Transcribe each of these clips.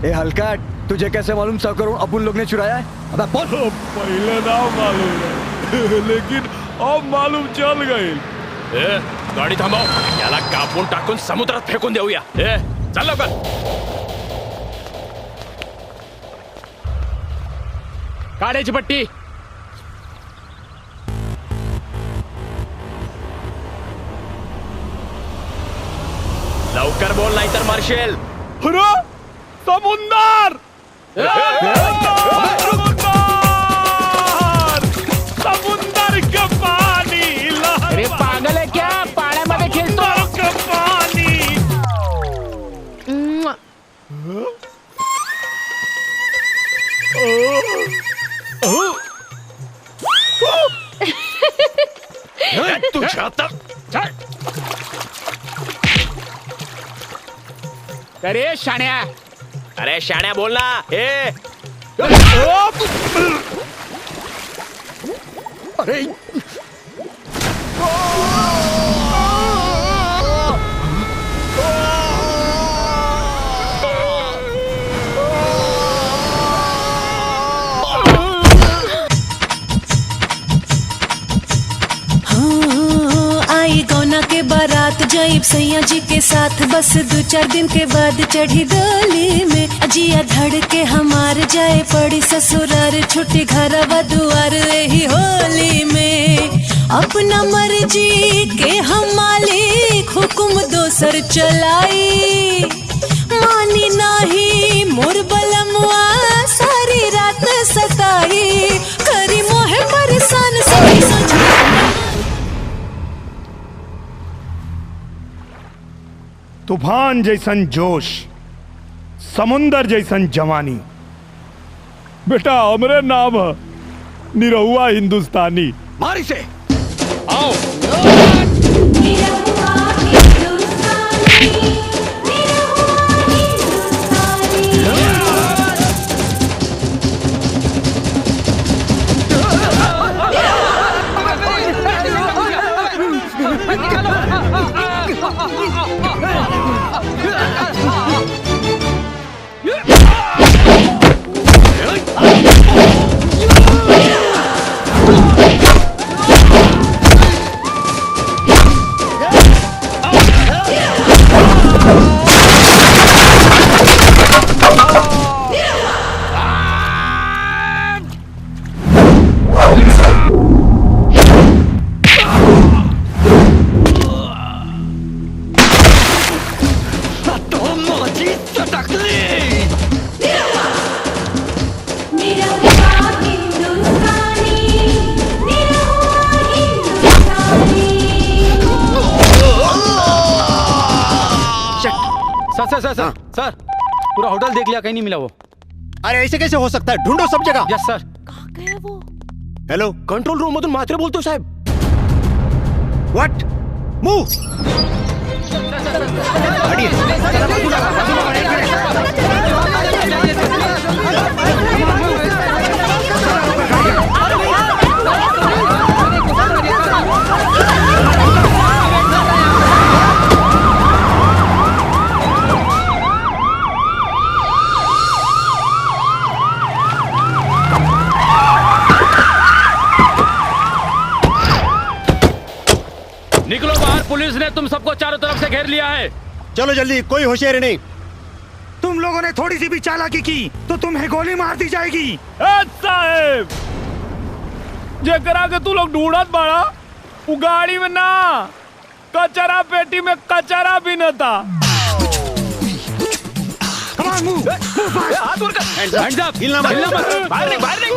ए हल्का, तुझे कैसे मालूम 100 करोड़ अपन लोग ने चुराया है? अबे बोल। पहले ना मालूम है लेकिन अब मालूम चल गई। गाडी थांबव, याला कापून टाकून समुद्रात फेकून देऊया। चल लवकर। काढायची पट्टी। लवकर बोल नाहीतर मार्शल। समुंदर समुंदर के पाणी। अरे पागल है क्या? पाण्यामध्ये खेळतो के पाणी। तुझ्या आता अरे शाण्या, अरे शाण्या बोल ना। अरे आई गौना के बारात जाइब सैया जी के साथ, बस 2-4 दिन के बाद चढ़ी डोली में। अजिया धड़ के हमार जाए पड़ी ससुरार, छुट्टी घरवा दुआर यही होली में। अपना मर्जी के हम मालिक, हुकुम दोसर चलाई। मानी नाही मोर बलमुआ, सारी रात सताई। करी मोहे परेशान सही सोच। तूफान जैसन जोश, समुंदर जैसन जवानी। बेटा हमरे नाम है निरहुआ हिंदुस्तानी। मारी से आओ। सर पूरा होटल देख लिया, कहीं नहीं मिला वो। अरे ऐसे कैसे हो सकता है? ढूंढो सब जगह। यस सर। कहाँ गया वो? हेलो, कंट्रोल रूम मधून म्हात्रे बोलतो साहेब। व्हाट? मूव। निकलो बाहर, पुलिस ने तुम सबको चारों तरफ से घेर लिया है। चलो जल्दी, कोई होशियारी नहीं। तुम लोगों ने थोड़ी सी भी चालाकी की तो तुम्हें गोली मार दी जाएगी। साहेब, जेकरा के तू लोग ढूंढत बाड़ा, वो गाड़ी में ना, कचरा पेटी में कचरा भी न था। हाथ ऊपर कर। Hands up. हिलना मत, हिलना मत। बाहर निक, बाहर निक।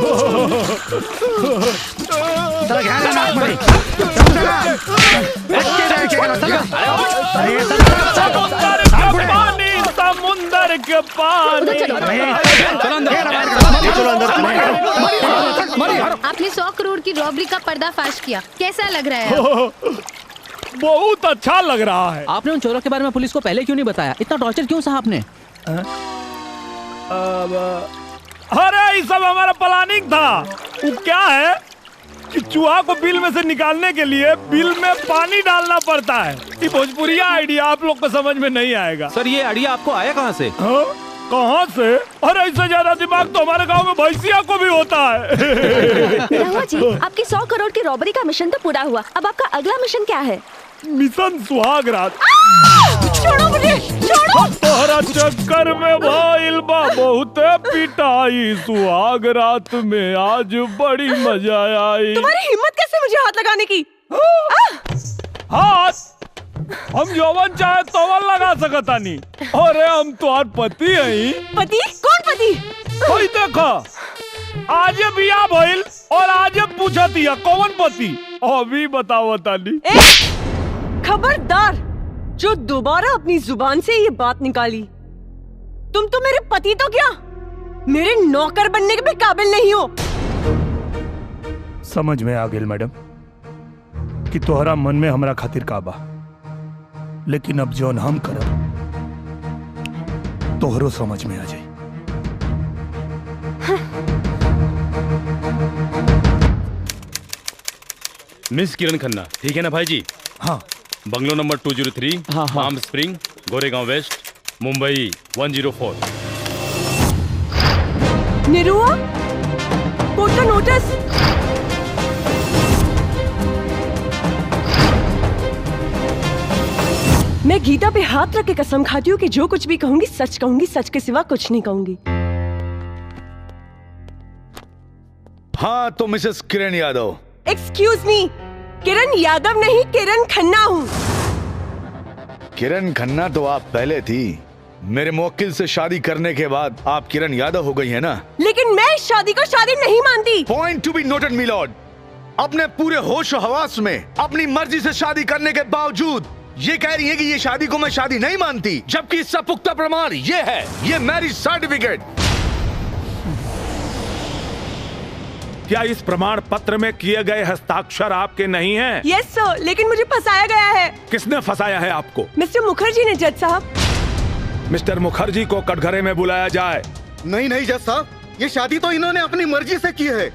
समुंदर के पानी। आपने 100 करोड़ की रॉबरी का पर्दाफाश किया, कैसा लग रहा है? बहुत अच्छा लग रहा है। आपने उन चोरों के बारे में पुलिस को पहले क्यों नहीं बताया? इतना टॉर्चर क्यों सहा आपने? अरे ये सब हमारा प्लानिंग था। वो क्या है कि चूहा को बिल में से निकालने के लिए बिल में पानी डालना पड़ता है। ये भोजपुरिया आइडिया आप लोग को समझ में नहीं आएगा। सर, ये आइडिया आपको आया कहाँ से? कहाँ से? और ऐसे ज्यादा दिमाग तो हमारे गांव में भैंसिया को भी होता है। रहुआ जी, आपकी 100 करोड़ की रॉबरी का मिशन तो पूरा हुआ, अब आपका अगला मिशन क्या है? मिशन सुहाग रात। छोड़ो मुझे, छोड़ो। तोहरा चक्कर में भाईल बा बहुत पिटाई, सुहाग रात में आज बड़ी मजा आई। तुम्हारी हिम्मत कैसे मुझे हाथ लगाने की? हाथ हम जौवन चाहे तोवन लगा सकता नहीं। अरे हम तुम्हार पति हैं। पति? कौन पति? कोई देखा आज बिया भइल और आज पूछा दिया कौन पति, अभी बताओ तानी। खबरदार, जो दोबारा अपनी जुबान से ये बात निकाली, तुम तो मेरे पति तो क्या, मेरे नौकर बनने के भी काबिल नहीं हो। समझ में आ गेल मैडम कि तोहरा मन में हमरा खातिर काबा, लेकिन अब जौन हम करब तोहरो समझ में आ जाए। मिस किरण खन्ना, ठीक है ना भाई जी? हाँ। Bungalow number 203, palm spring, Goregaon west, Mumbai 104। Nirua, court का नोटिस। मैं गीता पे हाथ रख के कसम खाती हूँ कि जो कुछ भी कहूंगी सच कहूंगी, सच के सिवा कुछ नहीं कहूंगी। हाँ तो Mrs Kiran Yadav. Excuse me, Kiran Yadav नहीं, किरण खन्ना हूँ। किरण खन्ना तो आप पहले थी, मेरे मुवक्किल से शादी करने के बाद आप किरण यादव हो गई है ना। लेकिन मैं इस शादी को शादी नहीं मानती। Point to be noted my lord. अपने पूरे होश और हवास में अपनी मर्जी से शादी करने के बावजूद ये कह रही है कि ये शादी को मैं शादी नहीं मानती, जबकि इसका पुख्ता प्रमाण ये है, ये मैरिज सर्टिफिकेट। क्या इस प्रमाण पत्र में किए गए हस्ताक्षर आपके नहीं हैं? यस सर, लेकिन मुझे फंसाया गया है। किसने फंसाया है आपको? मिस्टर मुखर्जी ने जज साहब। मिस्टर मुखर्जी को कटघरे में बुलाया जाए। नहीं नहीं जज साहब, ये शादी तो इन्होंने अपनी मर्जी से की है,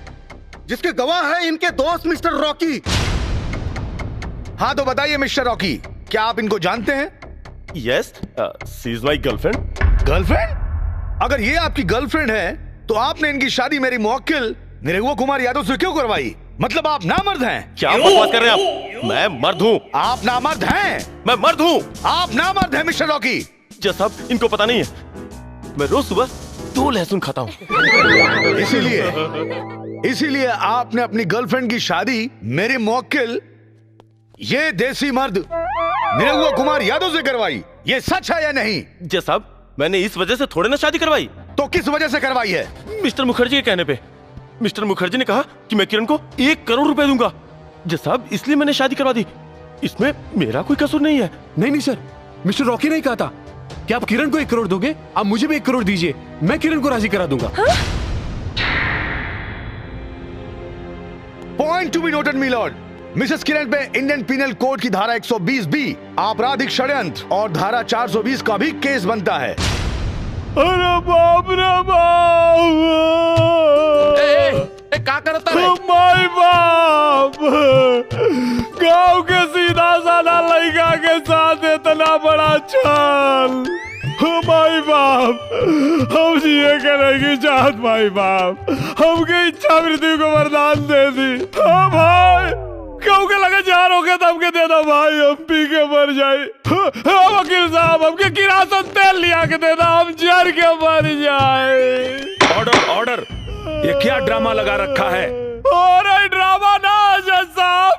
जिसके गवाह है इनके दोस्त मिस्टर रॉकी। हाँ तो बताइए मिस्टर रॉकी, क्या आप इनको जानते हैं? Yes, she is my girlfriend. Girlfriend? अगर ये आपकी गर्लफ्रेंड है तो आपने इनकी शादी मेरी मुवक्किल निरहुआ कुमार यादव से क्यों करवाई? मतलब आप नामर्द हैं। क्या बकवास कर रहे हैं आप? मैं मर्द हूँ। आप नामर्द हैं? मैं मर्द हूँ। आप नामर्द हैं मिस्टर रॉकी। जज साहब, इनको पता नहीं है मैं रोज सुबह 2 लहसुन खाता हूँ। इसीलिए आपने अपनी गर्लफ्रेंड की शादी मेरे मुवक्किल ये देसी मर्द निरहुआ कुमार यादव से करवाई। ये सच है या नहीं? जज साहब, मैंने इस वजह से थोड़े ना शादी करवाई। तो किस वजह से करवाई है? मिस्टर मुखर्जी के कहने पे। मिस्टर मुखर्जी ने कहा कि मैं किरण को 1 करोड़ रुपए दूंगा। जज साहब, इसलिए मैंने शादी करवा दी। इसमें मेरा कोई कसूर नहीं है। नहीं सर, मिस्टर रॉकी ने कहा था कि आप किरण को 1 करोड़ दोगे, आप मुझे भी 1 करोड़ दीजिए, मैं किरण को राजी करा दूंगा। Point to be noted my lord, Mrs Kiran पे इंडियन पीनल कोड की धारा 120B आपराधिक षड्यंत्र और धारा 420 का भी केस बनता है। अरे बाप रे बाप! क्या करता है? माय बाप! गांव के सीधा साधा लड़का के साथ इतना बड़ा छल! माई बाप, हम जिए के नहीं चाहत माई बाप, हमके इच्छा मृत्यु को वरदान दे दी। हाँ भाई, क्यों के लगे जार हो गया तो हमके दे दो भाई, हम पी के मर जाए। हाँ वकील साहब, हमके किरासन तेल लिया के दे दो, हम जर के मर जाए। ऑर्डर ऑर्डर, ये क्या ड्रामा लगा रखा है? और ड्रामा ना जज साहब,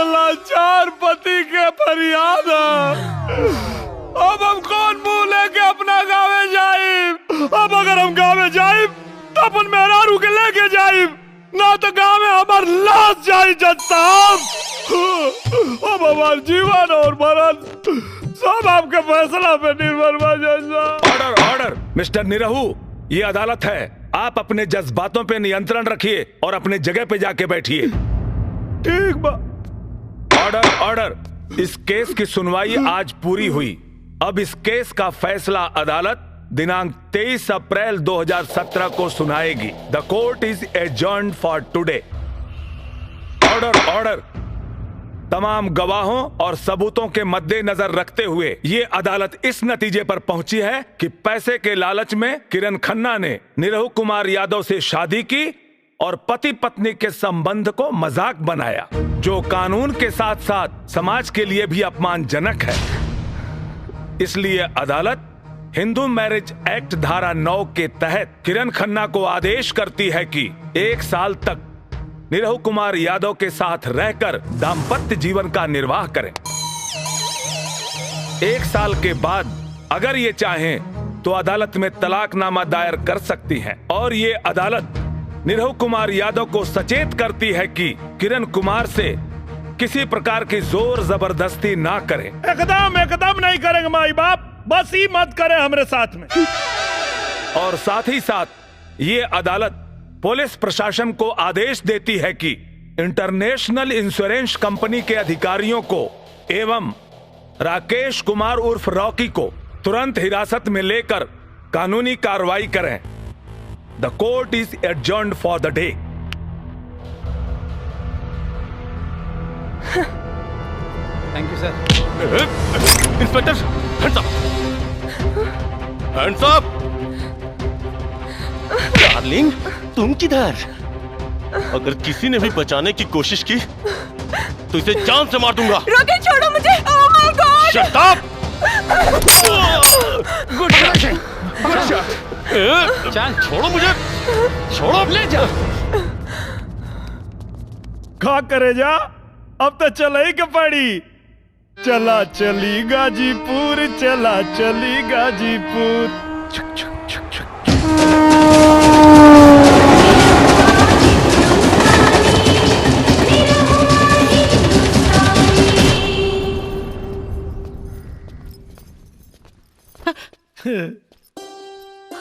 लाचार पति के फरियाद। अब हम कौन मुंह लेके अपना गाँव जाए? अब अगर हम गाँव जाए तो अपन मेहरारू के लेके जाए, ना तो गाँव में हमार लाश जाए जज साहब। अब हमार जीवन और मरण सब आपके फैसला पे निर्भर बा जज साहब। ऑर्डर ऑर्डर, मिस्टर निरहू, ये अदालत है, आप अपने जज्बातों पे नियंत्रण रखिए और अपने जगह पे जाके बैठिए। ठीक बा। ऑर्डर ऑर्डर, इस केस की सुनवाई आज पूरी हुई। अब इस केस का फैसला अदालत दिनांक 23 अप्रैल 2017 को सुनाएगी। The court is adjourned for today. Order order, तमाम गवाहों और सबूतों के मद्देनजर रखते हुए ये अदालत इस नतीजे पर पहुंची है कि पैसे के लालच में किरण खन्ना ने निरहु कुमार यादव से शादी की और पति पत्नी के संबंध को मजाक बनाया, जो कानून के साथ साथ समाज के लिए भी अपमानजनक है। इसलिए अदालत हिंदू मैरिज एक्ट धारा 9 के तहत किरण खन्ना को आदेश करती है कि 1 साल तक निरहु कुमार यादव के साथ रहकर दाम्पत्य जीवन का निर्वाह करें। 1 साल के बाद अगर ये चाहें तो अदालत में तलाकनामा दायर कर सकती हैं और ये अदालत निरहु कुमार यादव को सचेत करती है कि किरण कुमार से किसी प्रकार की जोर जबरदस्ती ना करें। एकदम नहीं करेंगे माई बाप, बस ही मत करें हमारे साथ में। और साथ ही साथ ये अदालत पुलिस प्रशासन को आदेश देती है कि इंटरनेशनल इंश्योरेंस कंपनी के अधिकारियों को एवं राकेश कुमार उर्फ रॉकी को तुरंत हिरासत में लेकर कानूनी कार्रवाई करें। The court is adjourned for the day. Thank you sir. Inspector, hands up, hands up. Darling, तुम किधर? अगर किसी ने भी बचाने की कोशिश की तो इसे जान से मार दूंगा। रॉकी छोड़ो मुझे। Oh my God. Shut up. Good shot, good shot. चल छोड़ो मुझे, छोड़ो। ले जा। खा करे जा, अब तो चला ही के पड़ी। चला चली गाजीपुर, चला चली गाजीपुर।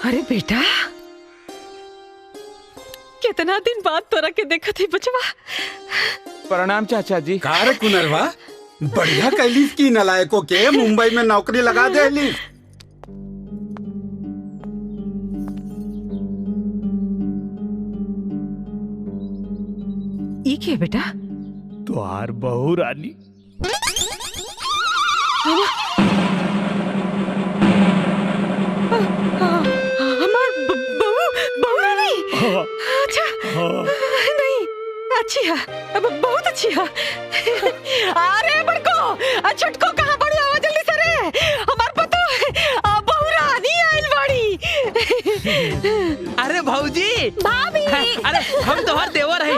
अरे बेटा, कितना दिन बाद तोरा के देखा थी बचवा। प्रणाम चाचा जी। कार कुनरवा, बढ़िया कैलिस की नलायकों के मुंबई में नौकरी लगा दे ली। ये क्या बेटा? तुहार बहू रानी। हमार बहू रानी। अच्छा नहीं, अच्छी है, बहुत अच्छी है। अरे बड़को छुटको कहाँ बड़ी आवाज जल्दी से रे, हमार पतो बहू रानी आइल बाड़ी। अरे भौजी, भाभी। अरे हम तो हर देवर है।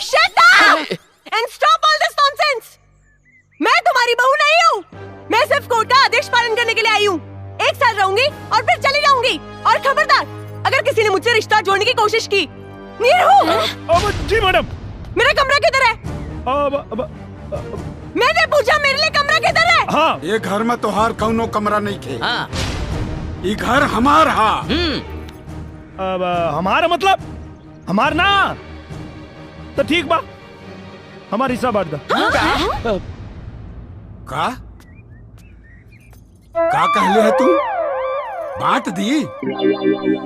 Shut up and stop all this nonsense. मैं तुम्हारी बहू नहीं हूँ, मैं सिर्फ कोर्ट का आदेश पालन करने के लिए आई हूँ। 1 साल रहूंगी और फिर चली जाऊंगी। और खबरदार, अगर किसी ने मुझसे रिश्ता जोड़ने की कोशिश की। जी मैडम। मेरा कमरा किधर है? मैंने पूछा मेरे लिए कमरा किधर है? हाँ। ये घर में तोहार कौनो कमरा नहीं थे। हाँ। ये घर हमार हा। अब हमारा मतलब हमार ना, तो ठीक बा, हमारा हिस्सा बांट दो। का कहले है तू? बांट दी?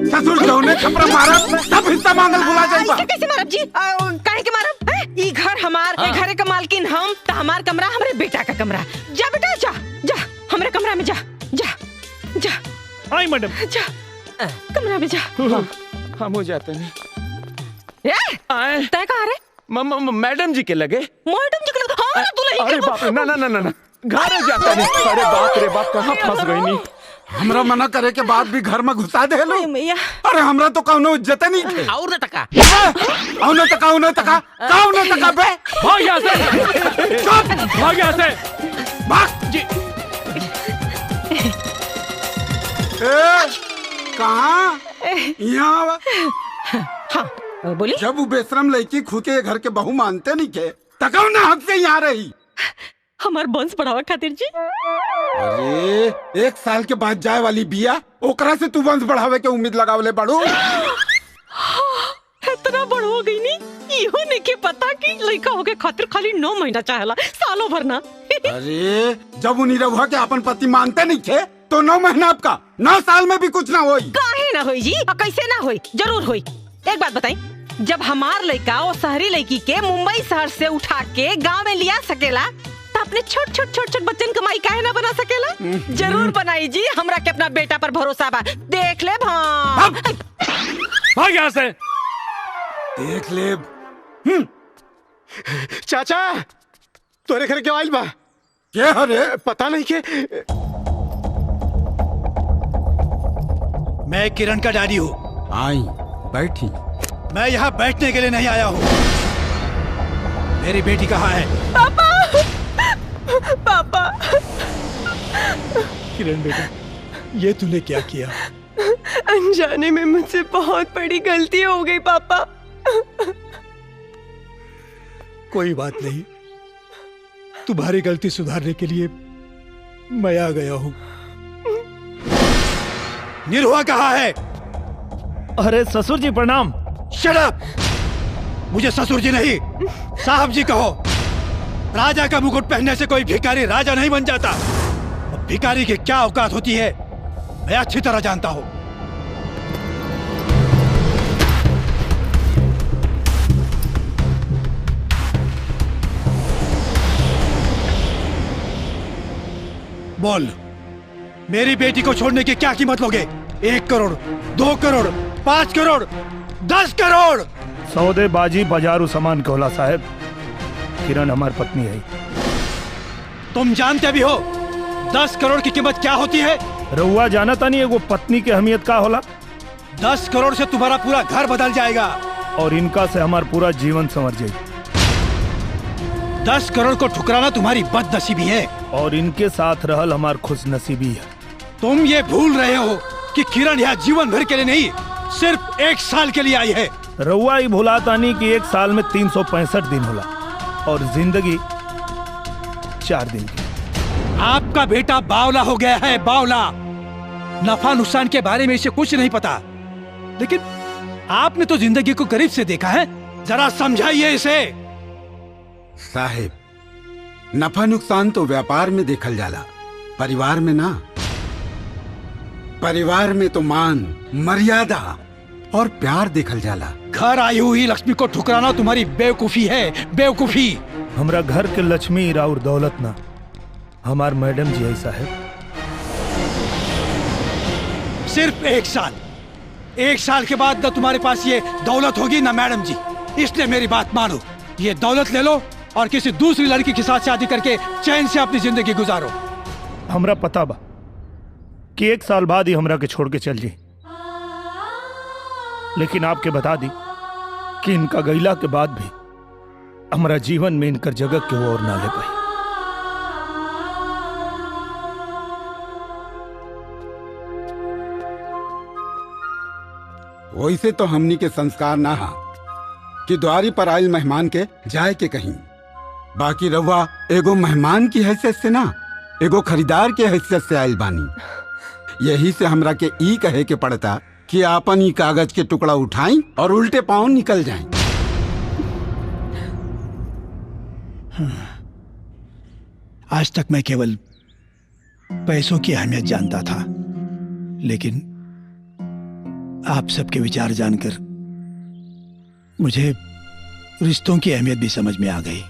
ससुर जौने खपरा मारा सब हिस्सा मांगल बुला जाइबा। कैसे मारब जी? काहे के मारब? ई घर हमार, ए घरे का मालकिन हम, त हमार कमरा हमरे बेटा का कमरा। जा बेटा जा, जा हमरे कमरा में जा, जा जा। आई मैडम। जा कमरा में जा। हम हो जाते हैं। तय कहाँ रे? मैडम जी के लगे। मैडम जी के लगे? हाँ दुल्हन। अरे बाप रे, ना ना ना ना ना, घर जाता नहीं। अरे बाप रे बाप, कहाँ फंस गई नी। हमरा मना करे के बाद भी घर में घुसा दे लो। अरे हमरा तो कौनो इज्जत नहीं थे। और न टका, और न टका, न टका, कौन न टका बे? भाग यहाँ से, चुप, भाग यहाँ से, भाग जी। कहाँ? यहाँ। हाँ बोली। जब वो बेशरम लड़की खुद के घर के बहू मानते नहीं के, तकाऊ ना हक से यहाँ रही। हमार वंश बढ़ावा खातिर जी। अरे 1 साल के बाद जाए वाली बिया, ओकरा से तू वंश बढ़ावे के उम्मीद लगावले बड़ू। इतना बड़ हो गई नी, इहो ने के पता कि लड़का होके खातिर खाली 9 महीना चाहेला, सालों भर ना। अरे जब उन्हीं रहुआ के अपन पति मानते नहीं थे, तो 9 महीना आपका, 9 साल में भी कुछ ना होई। काहे ना होई जी? कैसे ना होई? जरूर होई। एक बात बताई, जब हमार लड़का और शहरी लड़की के मुंबई शहर से उठा के गांव में लिया सकेला तो अपने छोट छोट बच्चन कमाई काहे ना बना सकेला? जरूर बनाई जी, हमरा के अपना बेटा पर भरोसा बा। देख ले भाग यहाँ से। देख ले। चाचा तोरे घर के आइल बा। क्या रे? पता नहीं के। मैं किरण का डैडी हूँ। आई बैठी। मैं यहाँ बैठने के लिए नहीं आया हूँ। मेरी बेटी कहाँ है? पापा, पापा। किरण बेटा, ये तूने क्या किया? अनजाने में मुझसे बहुत बड़ी गलती हो गई पापा। कोई बात नहीं, तुम्हारी गलती सुधारने के लिए मैं आ गया हूँ। निरुआ कहाँ है? अरे ससुर जी प्रणाम। Shut up! मुझे ससुर जी नहीं, साहब जी कहो। राजा का मुकुट पहनने से कोई भिखारी राजा नहीं बन जाता। और भिखारी की क्या औकात होती है मैं अच्छी तरह जानता हूँ। बोल, मेरी बेटी को छोड़ने की क्या कीमत लोगे? 1 करोड़, 2 करोड़, 5 करोड़, 10 करोड़? सौदेबाजी बाजारू सामान कहला साहब। किरण हमारी पत्नी है। तुम जानते भी हो 10 करोड़ की कीमत क्या होती है? रउआ जानता नहीं है वो पत्नी की अहमियत का होला? 10 करोड़ से तुम्हारा पूरा घर बदल जाएगा। और इनका से हमारा पूरा जीवन संवर जाएगा। 10 करोड़ को ठुकराना तुम्हारी बदनसीबी है। और इनके साथ रहल हमार खुशनसीबी है। तुम ये भूल रहे हो कि किरण यहाँ जीवन भर के लिए नहीं, सिर्फ 1 साल के लिए आई है। रउआ ही भुलाता नहीं कि 1 साल में 365 दिन होला और जिंदगी 4 दिन की। आपका बेटा बावला हो गया है, बावला। नफा नुकसान के बारे में इसे कुछ नहीं पता, लेकिन आपने तो जिंदगी को करीब से देखा है। जरा समझाइए इसे। साहेब, नफा नुकसान तो व्यापार में देखल जाला, परिवार में ना। परिवार में तो मान, मर्यादा और प्यार देखल जाला। घर आई हुई लक्ष्मी को ठुकराना तुम्हारी बेवकूफी है, बेवकूफी। हमरा घर के लक्ष्मी राउर दौलत ना, हमार मैडम जी है साहब। सिर्फ 1 साल। 1 साल के बाद न तुम्हारे पास ये दौलत होगी ना मैडम जी। इसलिए मेरी बात मानो, ये दौलत ले लो और किसी दूसरी लड़की के साथ शादी करके चैन से अपनी जिंदगी गुजारो। हमरा पता बा कि 1 साल बाद ही हमरा के छोड़ के चल जी, लेकिन आपके बता दी कि इनका गैला के बाद भी हमारा जीवन में इनकर जगह के और ना ले पाई। वैसे तो हमनी के संस्कार ना हा कि द्वारी पर आयल मेहमान के जाए के कहीं। बाकी रहुआ एगो मेहमान की हैसियत से ना, एगो खरीदार के हैसियत से आयल बानी। यही से हमरा के ई कहे के पड़ता कि आपन ही कागज के टुकड़ा उठाई और उल्टे पांव निकल जाएं। आज तक मैं केवल पैसों की अहमियत जानता था, लेकिन आप सबके विचार जानकर मुझे रिश्तों की अहमियत भी समझ में आ गई।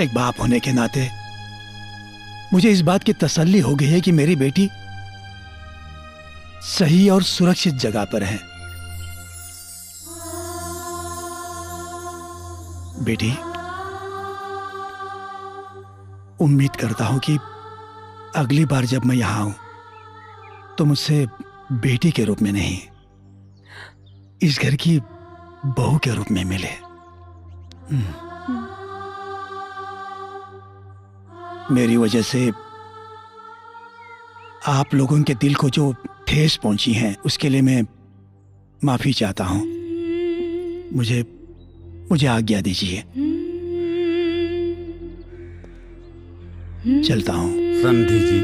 एक बाप होने के नाते मुझे इस बात की तसल्ली हो गई है कि मेरी बेटी सही और सुरक्षित जगह पर है। बेटी, उम्मीद करता हूं कि अगली बार जब मैं यहां आऊं तो मुझसे बेटी के रूप में नहीं, इस घर की बहू के रूप में मिले। मेरी वजह से आप लोगों के दिल को जो ठेस पहुंची है उसके लिए मैं माफी चाहता हूं। मुझे आज्ञा दीजिए, चलता हूं। समधी जी,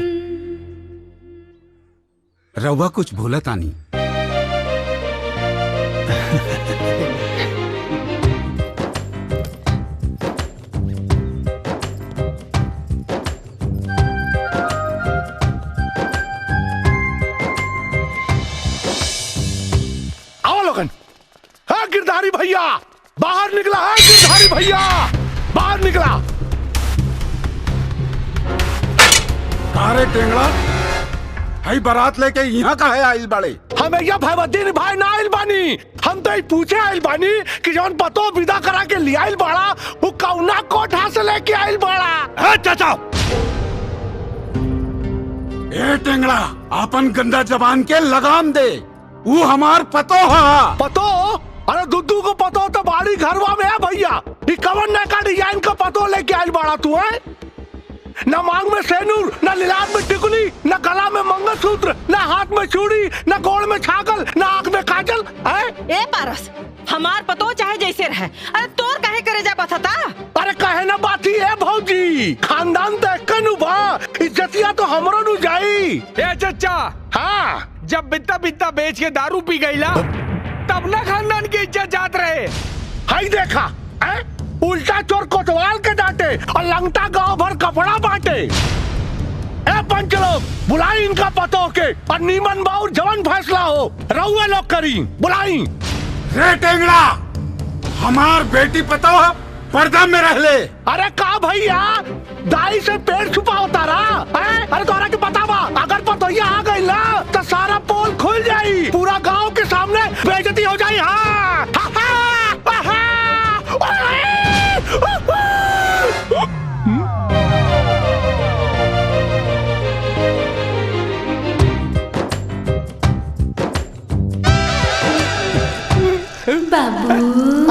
रवा कुछ भूलता नहीं। आओ लोगन, गिरधारी भैया बाहर निकला है, गिरधारी भैया बाहर निकला। अरे टेंगड़ा, हई बारात लेके यहाँ का है आइल बड़े? हमें यह भैवद्दीन भाई ना आइल बानी, हम तो पूछे आइल बानी कि जौन पतो विदा करा के ले आइल बाड़ा वो कौना कोठा से लेके आइल बाड़ा। है चाचा। ए टेंगड़ा, अपन गंदा जबान के लगाम दे। वो हमार पतो है। पतो? अरे दुद्दू को पतो तो बाड़ी घरवा में है भैया। ये कवन का डिजाइन का पतो लेके आइल बाड़ा तू है? न मांग में सेनूर, न लिलाट में टिकुली, न गला में मंगलसूत्र, न हाथ में चूड़ी, न गोड़ में छागल, न आंख में काजल है? ए पारस, हमार पतो चाहे जैसे रहे, अरे तोर काहे करे जा पता था? अरे कहे ना बाती है भौजी, खानदान देख के नु बा, इज्जतिया तो हमरो नु जाई। ए चचा, हाँ, जब बित्ता बित्ता बेच के दारू पी गईला तब ना खानदान की इज्जत जात रहे। हाई देखा है? उल्टा चोर कोतवाल के डांटे और लंगटा गांव भर कपड़ा बांटे। ए पंच लोग, बुलाई इनका पतो के और नीमन बाउर जवन फैसला हो रहुए लोग करी, बुलाई। रे टेंगड़ा, हमार बेटी पतो है, पर्दा में रह ले। अरे का भैया, दाई से पेड़ छुपा होता रहा है? अरे तोरा के बतावा, अगर पतोया आ गई ना तो सारा पोल खुल जाई, पूरा गांव के सामने बेइज्जती हो जाई। हाँ, हा, हा, हा, बाबू,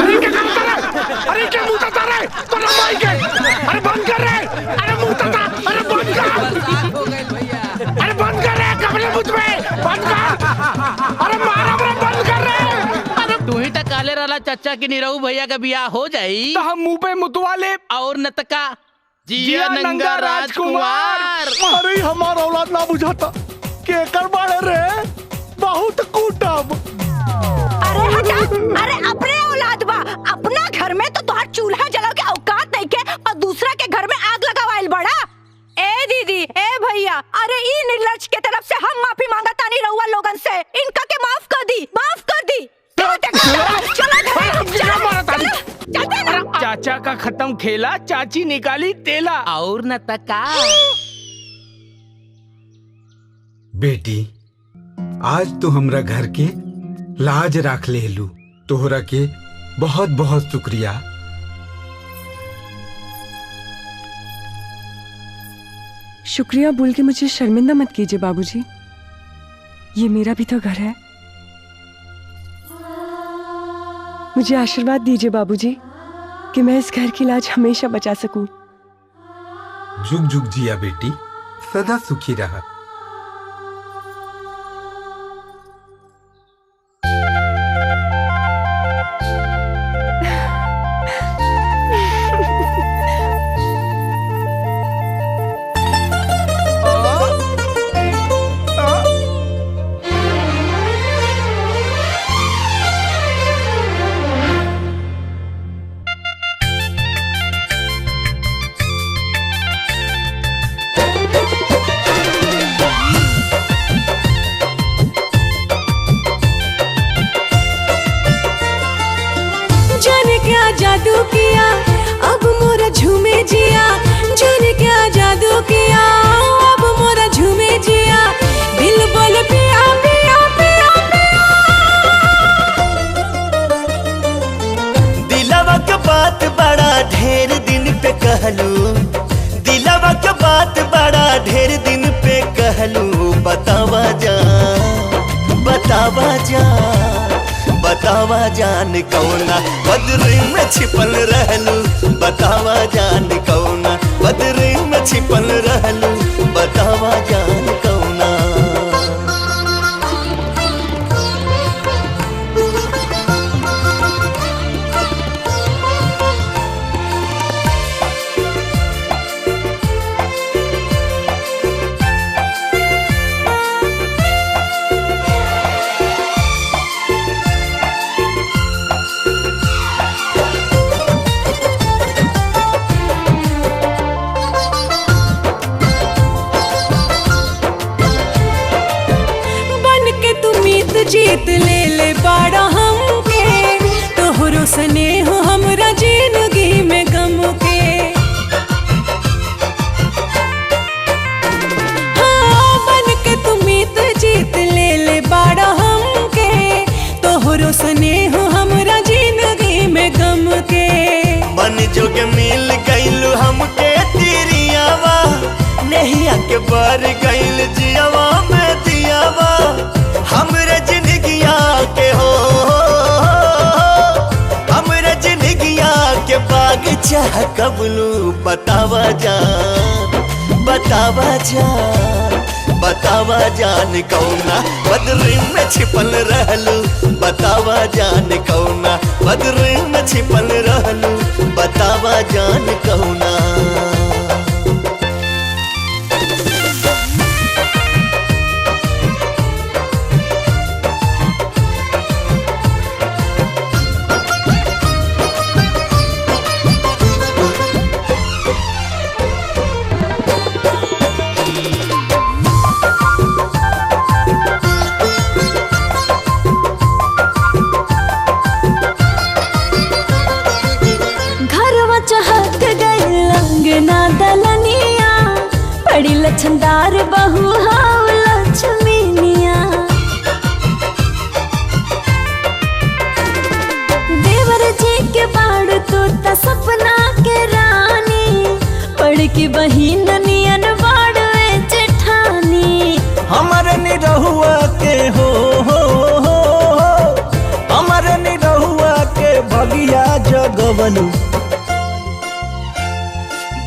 अरे क्या करता है? अरे क्या मुंह तता रहे? तो ना माइक है। अरे बंद कर रहे, अरे मुंह तता, अरे बंद कर, अरे बंद कर रहे, कपड़े मुझ में बंद कर, अरे मारा बंद कर रहे। तू ही तक काले वाला चाचा की निरहू भैया का बियाह हो जाई तो हम मुंह पे मुतवा ले और नतका जिया नंगा राजकुमार। अरे हमारा औलाद ना बुझाता के कर बाड़े रे, बहुत कूटब। अरे हटा, अरे अपने औलाद बा, अपना घर में तो तोहर चूल्हा जलाओ के औकात नहीं के और दूसरा के घर में आग लगावाइल बड़ा। ए दीदी, ए भैया, अरे ई निर्लज के तरफ से हम माफी मांगता नहीं रहुआ लोगन से, इनका के माफ कर दी, माफ कर दी। चाचा का खत्म खेला, चाची निकाली तेला और नतका। बेटी, आज तो हमरा घर के लाज राख ले लू, तोहरा के बहुत बहुत शुक्रिया। शुक्रिया बोल के मुझे शर्मिंदा मत कीजिए बाबूजी, ये मेरा भी तो घर है। मुझे आशीर्वाद दीजिए बाबूजी कि मैं इस घर की लाज हमेशा बचा सकूं। जुग जुग जिया बेटी, सदा सुखी रहा। जादू किया अब मोरा झूमे जिया, जाने क्या जादू किया अब मोरा झूमे जिया, दिल बोले पिया पिया पिया पिया। दिलवा के बात बड़ा ढेर दिन पे कहलू, दिलवा के बात बड़ा ढेर दिन पे कहलू, बतावा जा बतावा जा बतावा जान कौना बदरी में छिपल रहलू, बतावा जान कौना बदरी में छिपल रहलू, बतावा जान कौना। जीत ले ले बाड़ा हमके, तोहरा तोहरो स्नेह हमरा जिंदगी में गम के। हाँ बन के तुमीत जीत ले ले बाड़ा हमके, तोहरो स्नेह हमरा जिंदगी में गम के। मन जोग मिल गइल हमके तिरियावा, नहिया के बर गइल जियावा में दियावा। हमरे जिंदगिया के हो, हमरे जिंदगिया के बाग चाह कबलू। बतावा जान, बतावा जान, बतावा जान कौना बदरी में छिपल रहलू। बतावा जान कौना बदरी में छिपल रहलू। बतावा जान कौना। बड़ी लछनदार बहू हाउ लक्ष्मीनिया। देवर जी के बाड़ तो त सपना के रानी, पढ़ की बहिन नियन बाड़वे जेठानी। हमर निरहुआ के हो, हमर निरहुआ के भगिया जगवलू।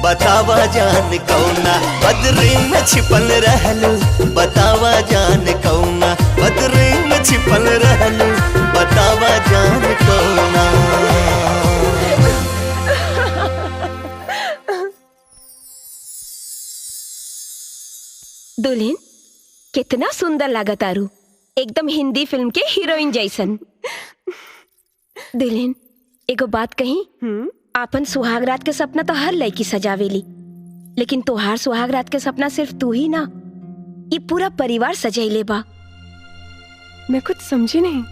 बतावा जान कौना बदरी में छिपल रहलू। बतावा जान कौना बदरी में छिपल रहलू। बतावा जान कौना। दुल्हन कितना सुंदर लागत आरू, एकदम हिंदी फिल्म के हीरोइन जैसन। दुल्हन एगो बात कही, आपन सुहाग रात के सपना तो हर लड़की सजावेली, लेकिन तोहार सुहाग रात के सपना सिर्फ तू ही ना, ये पूरा परिवार सजैले बा। मैं कुछ समझी नहीं।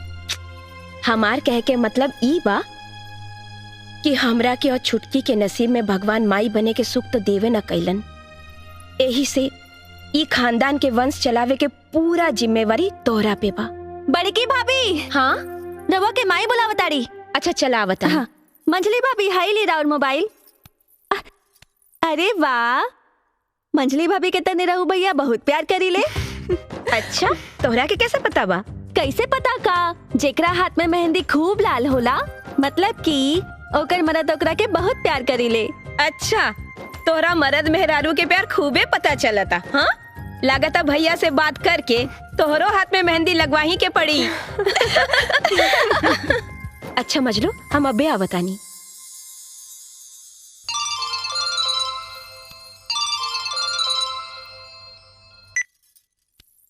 हमार कह के मतलब ई बा कि हमरा के और छुटकी के नसीब में भगवान माई बने के सुख तो देवे न कैलन। यही से ई खानदान के वंश चलावे के पूरा जिम्मेवारी तोहरा पे बा। बड़की भाभी। हाँ रवा के माई बुलावताड़ी। अच्छा चला बता। हाँ। मंजली भाभी हाई ले राउर मोबाइल। अरे वाह, मंजली भाभी के तने रहू भैया बहुत प्यार करी ले। अच्छा तोहरा के कैसे पता बा? कैसे पता का, जेकरा हाथ में मेहंदी खूब लाल होला मतलब कि ओकर मरद ओकरा के बहुत प्यार करी ले। अच्छा तोहरा मरद मेहरारू के प्यार खूबे पता चलता। हाँ लागता भैया से बात करके तोहरो हाथ में मेहंदी लगवाही के पड़ी। अच्छा मजलू हम अबे आवतानी।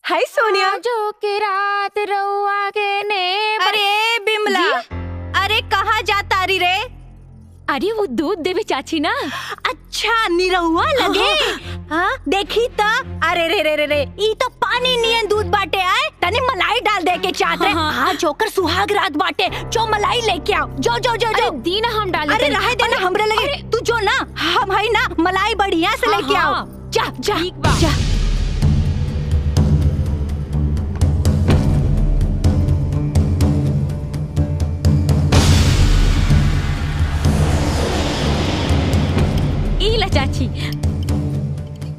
हाय सोनिया। जो के रात रउआ के ने। अरे बिमला, अरे कहाँ जाता री रे? अरे वो दूध देवे चाची ना। अच्छा निरहुआ लगे। हाँ देखी ता। अरे रे रे रे रे, ई तो पानी नियन दूध बाटे आए, तने मलाई डाल दे के चाहत रे। हाँ जोकर सुहाग रात बाटे, जो मलाई लेके आओ। जो जो जो जो दीना हम डाल। अरे रहे देना हमरे लगे, तू जो ना हम है ना मलाई बढ़िया से लेके आओ। जा जा जा। ईला चाची,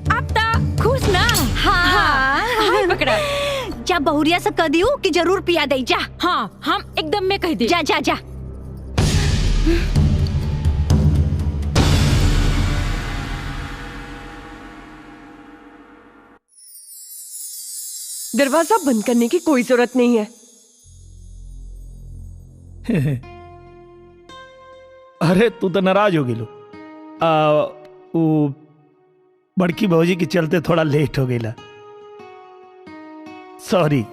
अब ता खुश ना। हाँ पकड़ा। जा बहुरिया से कह दियो कि जरूर पिया दे। जा। हाँ हम एकदम में कह दे। जा जा जा। दरवाजा बंद करने की कोई जरूरत नहीं है। अरे तू तो नाराज हो गेलो। वो बड़की भौजी के चलते थोड़ा लेट हो गया, सॉरी।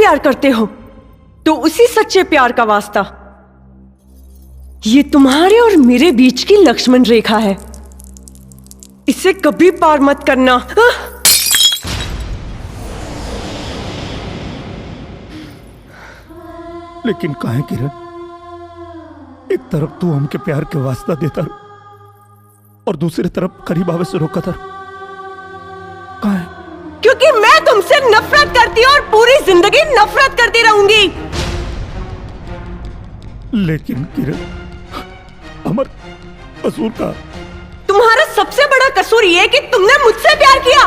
प्यार करते हो तो उसी सच्चे प्यार का वास्ता। ये तुम्हारे और मेरे बीच की लक्ष्मण रेखा है, इसे कभी पार मत करना। लेकिन काहे किरण, एक तरफ तू हमके प्यार के वास्ता देता और दूसरी तरफ करीब आवे से रोका था। काहे? क्योंकि मैं तुमसे नफरत करती हूँ और पूरी जिंदगी नफरत करती रहूंगी। लेकिन किरण, हमार कसूर का? तुम्हारा सबसे बड़ा कसूर ये कि तुमने मुझसे प्यार किया।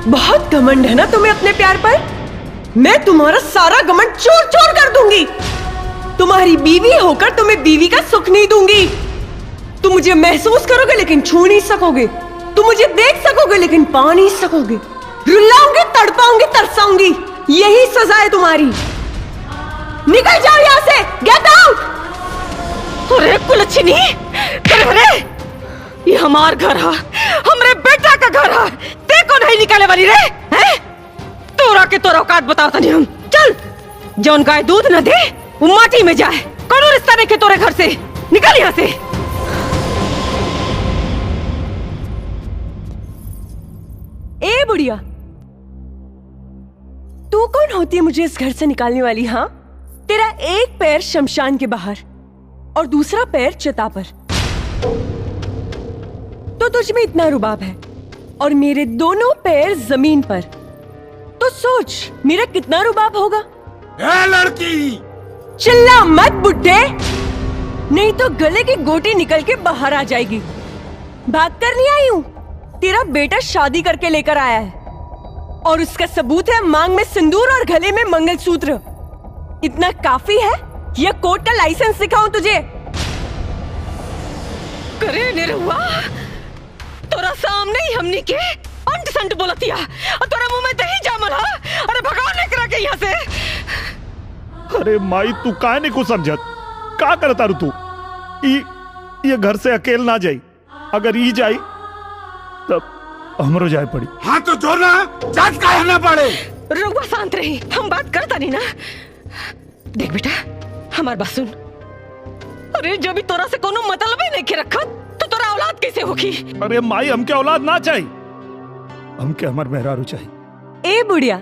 बहुत घमंड है ना तुम्हें अपने प्यार पर। मैं तुम्हारा सारा घमंड चूर चूर कर दूंगी। तुम्हारी बीवी होकर तुम्हें बीवी का सुख नहीं दूंगी। तुम मुझे महसूस करोगे लेकिन छू नहीं सकोगे। तुम मुझे देख सकोगे लेकिन पा नहीं सकोगे। रुलाऊंगी, तड़पाऊंगी, तरसाऊंगी, यही सजा है तुम्हारी। निकल जाओ यहाँ से, गेट आउट। अरे कुलच्छनी, अरे ये हमार घर है, हमरे बेटा का घर है। ते कौन है निकाले वाली रे? हैं? तोरा के तोरा औकात बताओ तनी हम। चल, जौन गाय दूध न दे वो माटी में जाए। कौन रिश्ता नहीं के तोरे घर से, निकल यहाँ से। ए बुढ़िया, तू कौन होती है मुझे इस घर से निकालने वाली? हाँ, तेरा एक पैर शमशान के बाहर और दूसरा पैर चिता पर, तो तुझ में इतना रुबाब है और मेरे दोनों पैर जमीन पर, तो सोच मेरा कितना रुबाब होगा। ए लड़की, चिल्ला मत बुड्ढे, नहीं तो गले की गोटी निकल के बाहर आ जाएगी। भाग कर नहीं आई हूं, तेरा बेटा शादी करके लेकर आया है और उसका सबूत है मांग में सिंदूर और गले में मंगलसूत्र। इतना काफी है? यह कोर्ट का लाइसेंस दिखाऊं तुझे? करे निरहुआ, तोरा सामने ही हमनी के अंट संट बोलतिया और तोरा मुंह में दही जामल है। अरे भगवान ने करा के यहाँ से। अरे माई, तू काहे नहीं कुछ समझत? का करता रू तू? ये घर से अकेल ना जाई, अगर ई जाई तब हमरो जाए पड़ी। हाँ तो जो ना जात काहे ना पड़े। रघुआ शांत रही, हम बात करता नहीं ना। देख बेटा, हमार बात सुन। अरे जब भी तोरा से कोनो मतलब ही नहीं के रखा तो तोरा औलाद कैसे होगी? अरे माई, हमके औलाद ना चाहिए, हमके हमार मेहरारू चाहिए। ए बुढ़िया,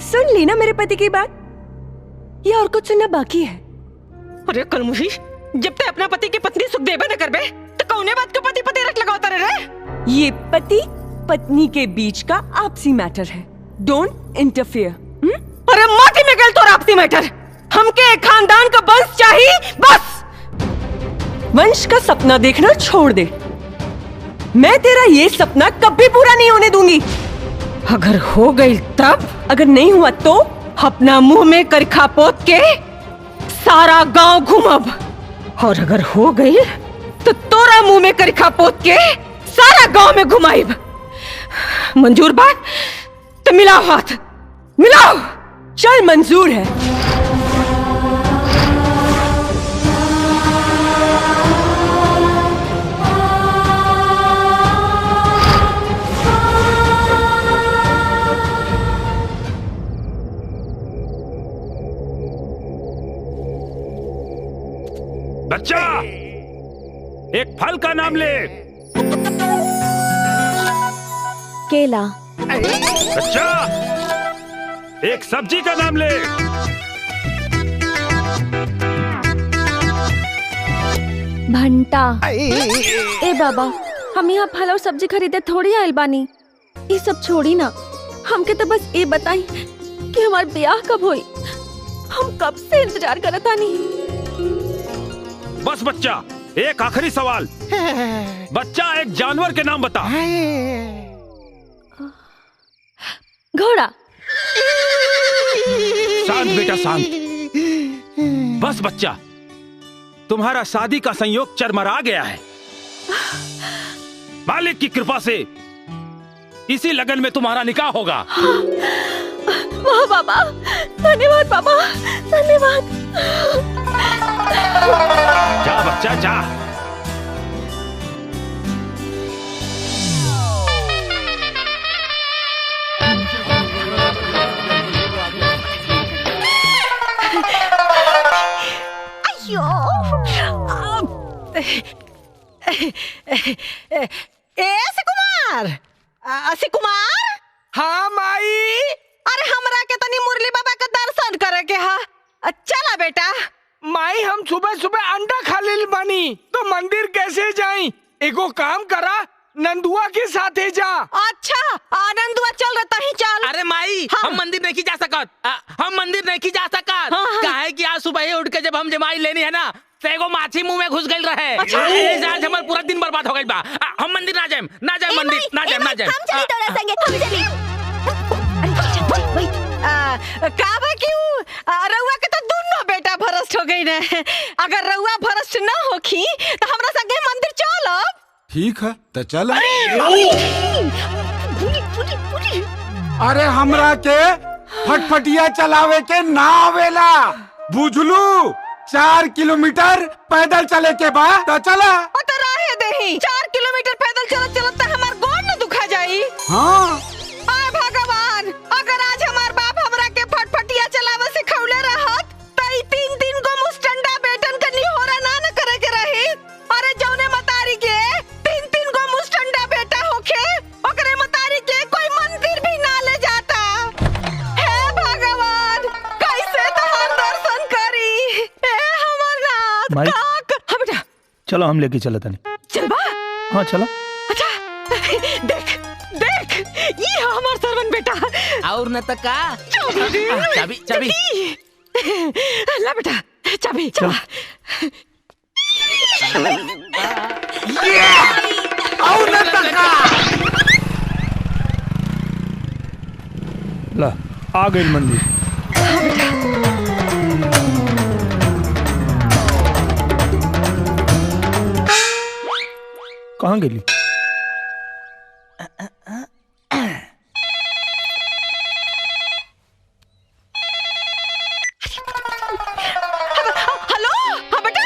सुन ली ना मेरे पति की बात, ये और कुछ सुनना बाकी है। अरे कलमुही, जब ते अपना पति की पत्नी सुख देबे न करबे तो कौने बात को पति पति रख लगावता रे? ये पति पत्नी के बीच का आपसी मैटर है, डोंट इंटरफियर। अरे माटी में गल तोरा आपसी मैटर। हमके एक खानदान का वंश चाहिए, बस। वंश का सपना देखना छोड़ दे, मैं तेरा ये सपना कभी पूरा नहीं होने दूंगी। अगर हो गई तब, अगर नहीं हुआ तो अपना मुंह में करखा पोत के सारा गांव घूमब, और अगर हो गई तो तोरा मुंह में करखा पोत के सारा गांव में घुमाइब। मंजूर बात तो मिलाओ हाथ, मिलाओ। चल, मंजूर है। बच्चा, एक फल का नाम ले। केला। बच्चा, एक सब्जी का नाम ले। भंटा। ए बाबा, हम यहाँ फल और सब्जी खरीदे थोड़ी आयल बानी। ये सब छोड़ी ना, हमके तो बस ये बताई कि हमार ब्याह कब होई। हम कब से इंतजार करत आनी। बस बच्चा, एक आखिरी सवाल। बच्चा, एक जानवर के नाम बता। घोड़ा। शांत बेटा, शांत। बस बच्चा, तुम्हारा शादी का संयोग चरमरा गया है। मालिक की कृपा से इसी लगन में तुम्हारा निकाह होगा। वाह बाबा, धन्यवाद बाबा, धन्यवाद। जा बच्चा, जा। ऐसे कुमार असी कुमार। हाँ माई। अरे हमरा के तनी मुरली बाबा का दर्शन करे के हा। चला बेटा। माई हम सुबह सुबह अंडा खा ले बानी तो मंदिर कैसे जाई? एगो काम करा, नंदुआ के साथे जा। अच्छा नंदुआ चल रहा ही चल। अरे माई हम मंदिर नहीं जा सकत, हम मंदिर नहीं जा सकत। काहे कि आज सुबह ही उठ के जब हम जमाई लेनी है ना तो एगो माछी मुंह में घुस गई रहे। अच्छा। आज हमार पूरा दिन बर्बाद हो गई बा। हम मंदिर ना जाएम मंदिर ना जाएम। हम चली तोरा संगे, हम चली। का बा क्यों? रउआ के तो दोनों बेटा भ्रष्ट हो गई ने। अगर रउआ भ्रष्ट न होखी तो हमरा संगे मंदिर चलब। ठीक है तो चल। अरे हमरा के फटफटिया चलावे के ना आवेला, बुझलू? 4 किलोमीटर पैदल चले के बाद तो चला। तो राहे देही 4 किलोमीटर पैदल चलत चलत तो हमार गोड़ न दुखा जाई। हाँ आय भगवान, अगर आज हमार बाप हमरा के फटफटिया चलावे सिखौले रहत तो ई 3 दिन को मुस्टंडा बेटन के निहोरा ना करे के रही। अरे जौने मतारी के 3 को मुस्टंडा बेटा होखे ओकरे मतारी के कोई मंदिर भी ना ले जाता। हे भगवान, कैसे तोहर दर्शन करी? हे हमर नाथ माई। हाँ बेटा चलो हम लेके चले तनी। चल बा। हाँ चलो। अच्छा देख देख ये हमार सरवन बेटा। और न तक का चाबी चाबी ला बेटा चाबी चला। और न तक का ला आ गई मंदिर। कहाँ गेली? हेलो हाँ बेटा।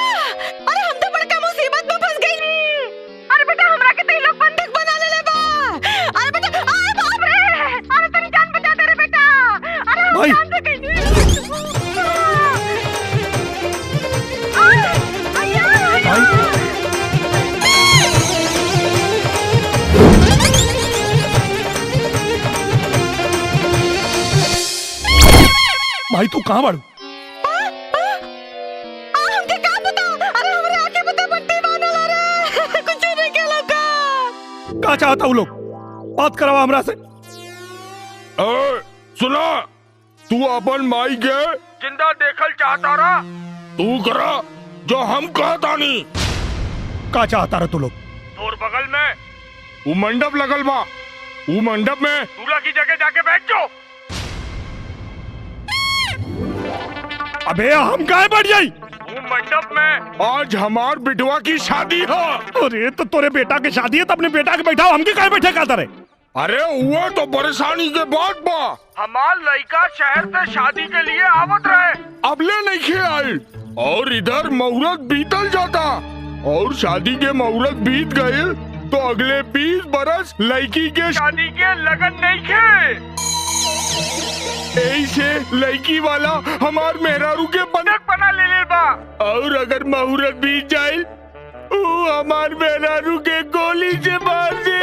अरे हम तो बड़का मुसीबत में फंस गई। अरे बेटा हमरा के तो लोग बंधक बना ले बा। अरे बेटा अरे बाप रे, अरे तेरी जान बचा दे रे बेटा। अरे हम जान से गई। भाई तू कहाँ बाड़ू? हमके का पता? अरे हमरे आके पता पट्टी बांधल रे। कुछ नहीं के लगा। क्या चाहता हूँ लोग? बात करवा हमरा से। सुना, तू अपन माई के जिंदा देखल चाहता रहा, तू करा जो हम कहता नहीं। क्या चाहता रहा तू लोग? तोर बगल में वो मंडप लगल बा, वो मंडप में दूल्हा की जगह जाके बैठ जाओ। अबे हम काहे बैठ जाई? वो मंडप में आज हमार बिटवा की शादी है। अरे तो तोरे बेटा की शादी है तो अपने बेटा के बैठाओ, हमके काहे बैठे कहता रे? अरे वो तो परेशानी के बाद बा, हमार लड़का शहर से शादी के लिए आवत रहे, अबले नहीं खे आए और इधर मुहूर्त बीतल जाता और शादी के मुहूर्त बीत गए तो अगले 20 बरस लड़की के शादी के लगन नहीं खे। ऐसे लड़की वाला हमार मेहरारू के बंधक बना ले बा और अगर मुहूर्त बीत जाए वो हमार मेहरारू के गोली से मार दे।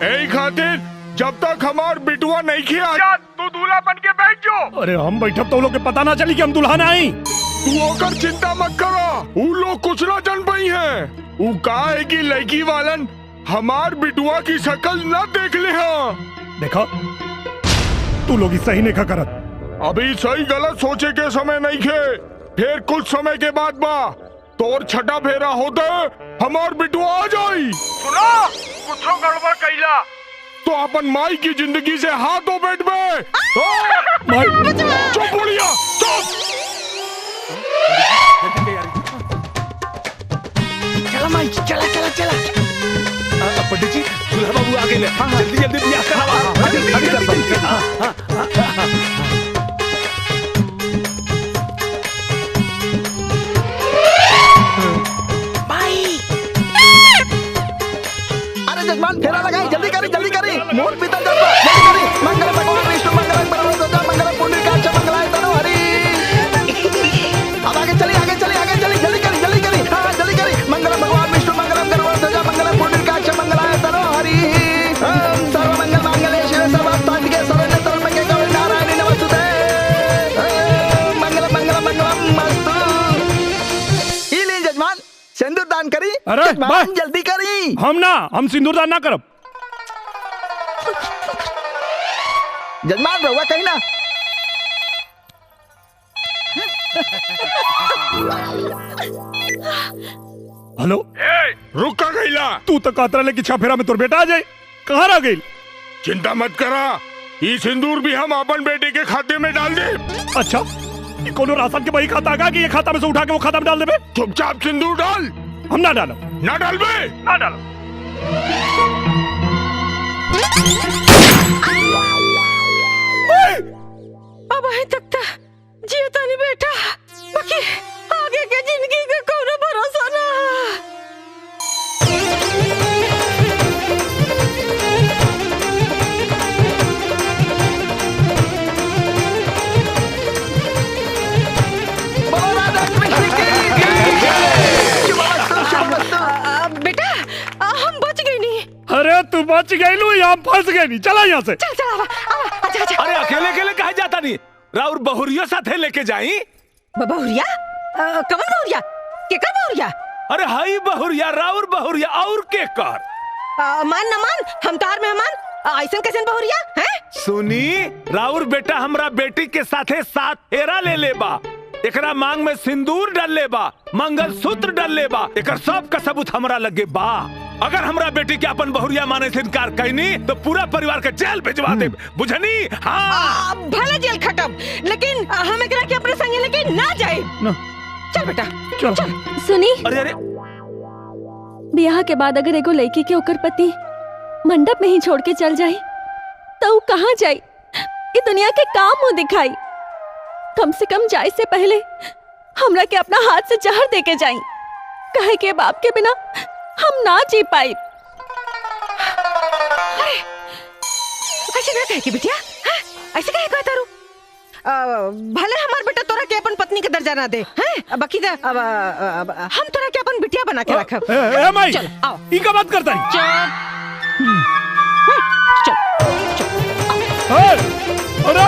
ऐ खातिर जब तक हमार बिटुआ नहीं खिया तू दूल्हा बन के बैठ जाओ। अरे हम बैठब तो लोग के पता ना चली कि हम दुल्हन आई। तू होकर चिंता मत करो, वो लोग कुछ ना जान पाई है। वो कहा है कि लड़की वालन हमार बिटुआ की शक्ल न देख ले। हाँ देखा तू लोग सही नहीं करत। अभी सही गलत सोचे के समय नहीं खे, फिर कुछ समय के बाद बा तोर छठा फेरा होते हमार बिटुआ आ जाई। सुना, कुछ गड़बड़ कैला तो अपन माई की जिंदगी से हाथ धो बैठ में। चुप बोलिया, चुप। चला माई, चला चला चला। पंडित जी, दूल्हा बाबू आ गए। हाँ जल्दी जल्दी ब्याह करावा। जल्दी जल्दी। अरे जजमान फेरा लगाई, जल्दी करी मोर पीतल जल्दी करी। मंगल भगवान विष्णु मंगल परमेश्वर मंगल पुंडरीकाक्ष मंगलाय तनो हरि। अब आगे चली जल्दी करी। हाँ जल्दी करी। सिंदूर दान करी। अरे जजमान जल्दी करी। हम सिंदूर दान ना करब। जजमान रहुआ कहीं ना। हेलो रुक का गईला। तू तो कातरा लेके छाफेरा में तोर बेटा आ जाए। कहाँ रह गई? चिंता मत करा, ये सिंदूर भी हम अपन बेटे के खाते में डाल दे। अच्छा, ये कोनो राशन के बही खाता का कि ये खाता में से उठा के वो खाता में डाल देबे? चुपचाप सिंदूर डाल। हम ना डालो। ना डाल बे। ना डालो। अब अभी तक तो जीवता नहीं बेटा, बाकी आगे के जिंदगी का कोनो भरोसा ना। बेटा हम बच गए नहीं। अरे तू बच गई लू, यहाँ फंस गई नहीं। चला यहाँ से। चल चल अच्छा अच्छा। अरे अकेले अकेले कहाँ जाता नहीं? राउर बहुरिया साथे लेके जाई। बहुरिया? कमल बहुरिया? केकर बहुरिया? अरे हाई बहुरिया, राउर बहुरिया और के कर। मान न मान, हम तार मेहमान ऐसा कैसे बहुरिया हैं? सुनी, राउर बेटा हमरा बेटी के साथे 7 फेरा ले लेबा, एकरा मांग में सिंदूर डाल लेबा, मंगलसूत्र डाल लेबा, एकर सब का सबूत हमरा लगे बा। अगर हमरा बेटी के अपन बहुरिया माने से इनकार कैनी तो पूरा परिवार के जेल भिजवा दे, बुझनी? हाँ भले जेल खटब, लेकिन हम एकरा के अपने संगे लेके ना जाए। चल बेटा चल। सुनी, अरे अरे ब्याह के बाद अगर एगो लड़की के ओकर पति मंडप में ही छोड़ के चल जाए तो वो कहाँ जाए? ये दुनिया के काम मुंह दिखाई। कम से कम जाए से पहले हमरा के अपना हाथ से जहर दे के जाई, कहे के बाप के बिना हम ना जी पाई। ऐसे क्या कहे कि बिटिया? ऐसे कहे कहता रू? भले हमार बेटा तोरा के अपन पत्नी के दर्जा ना दे, हैं? बाकी अब हम तोरा के अपन बिटिया बना के रखब। ए माई, चल आओ। ई का बात करता है? अरे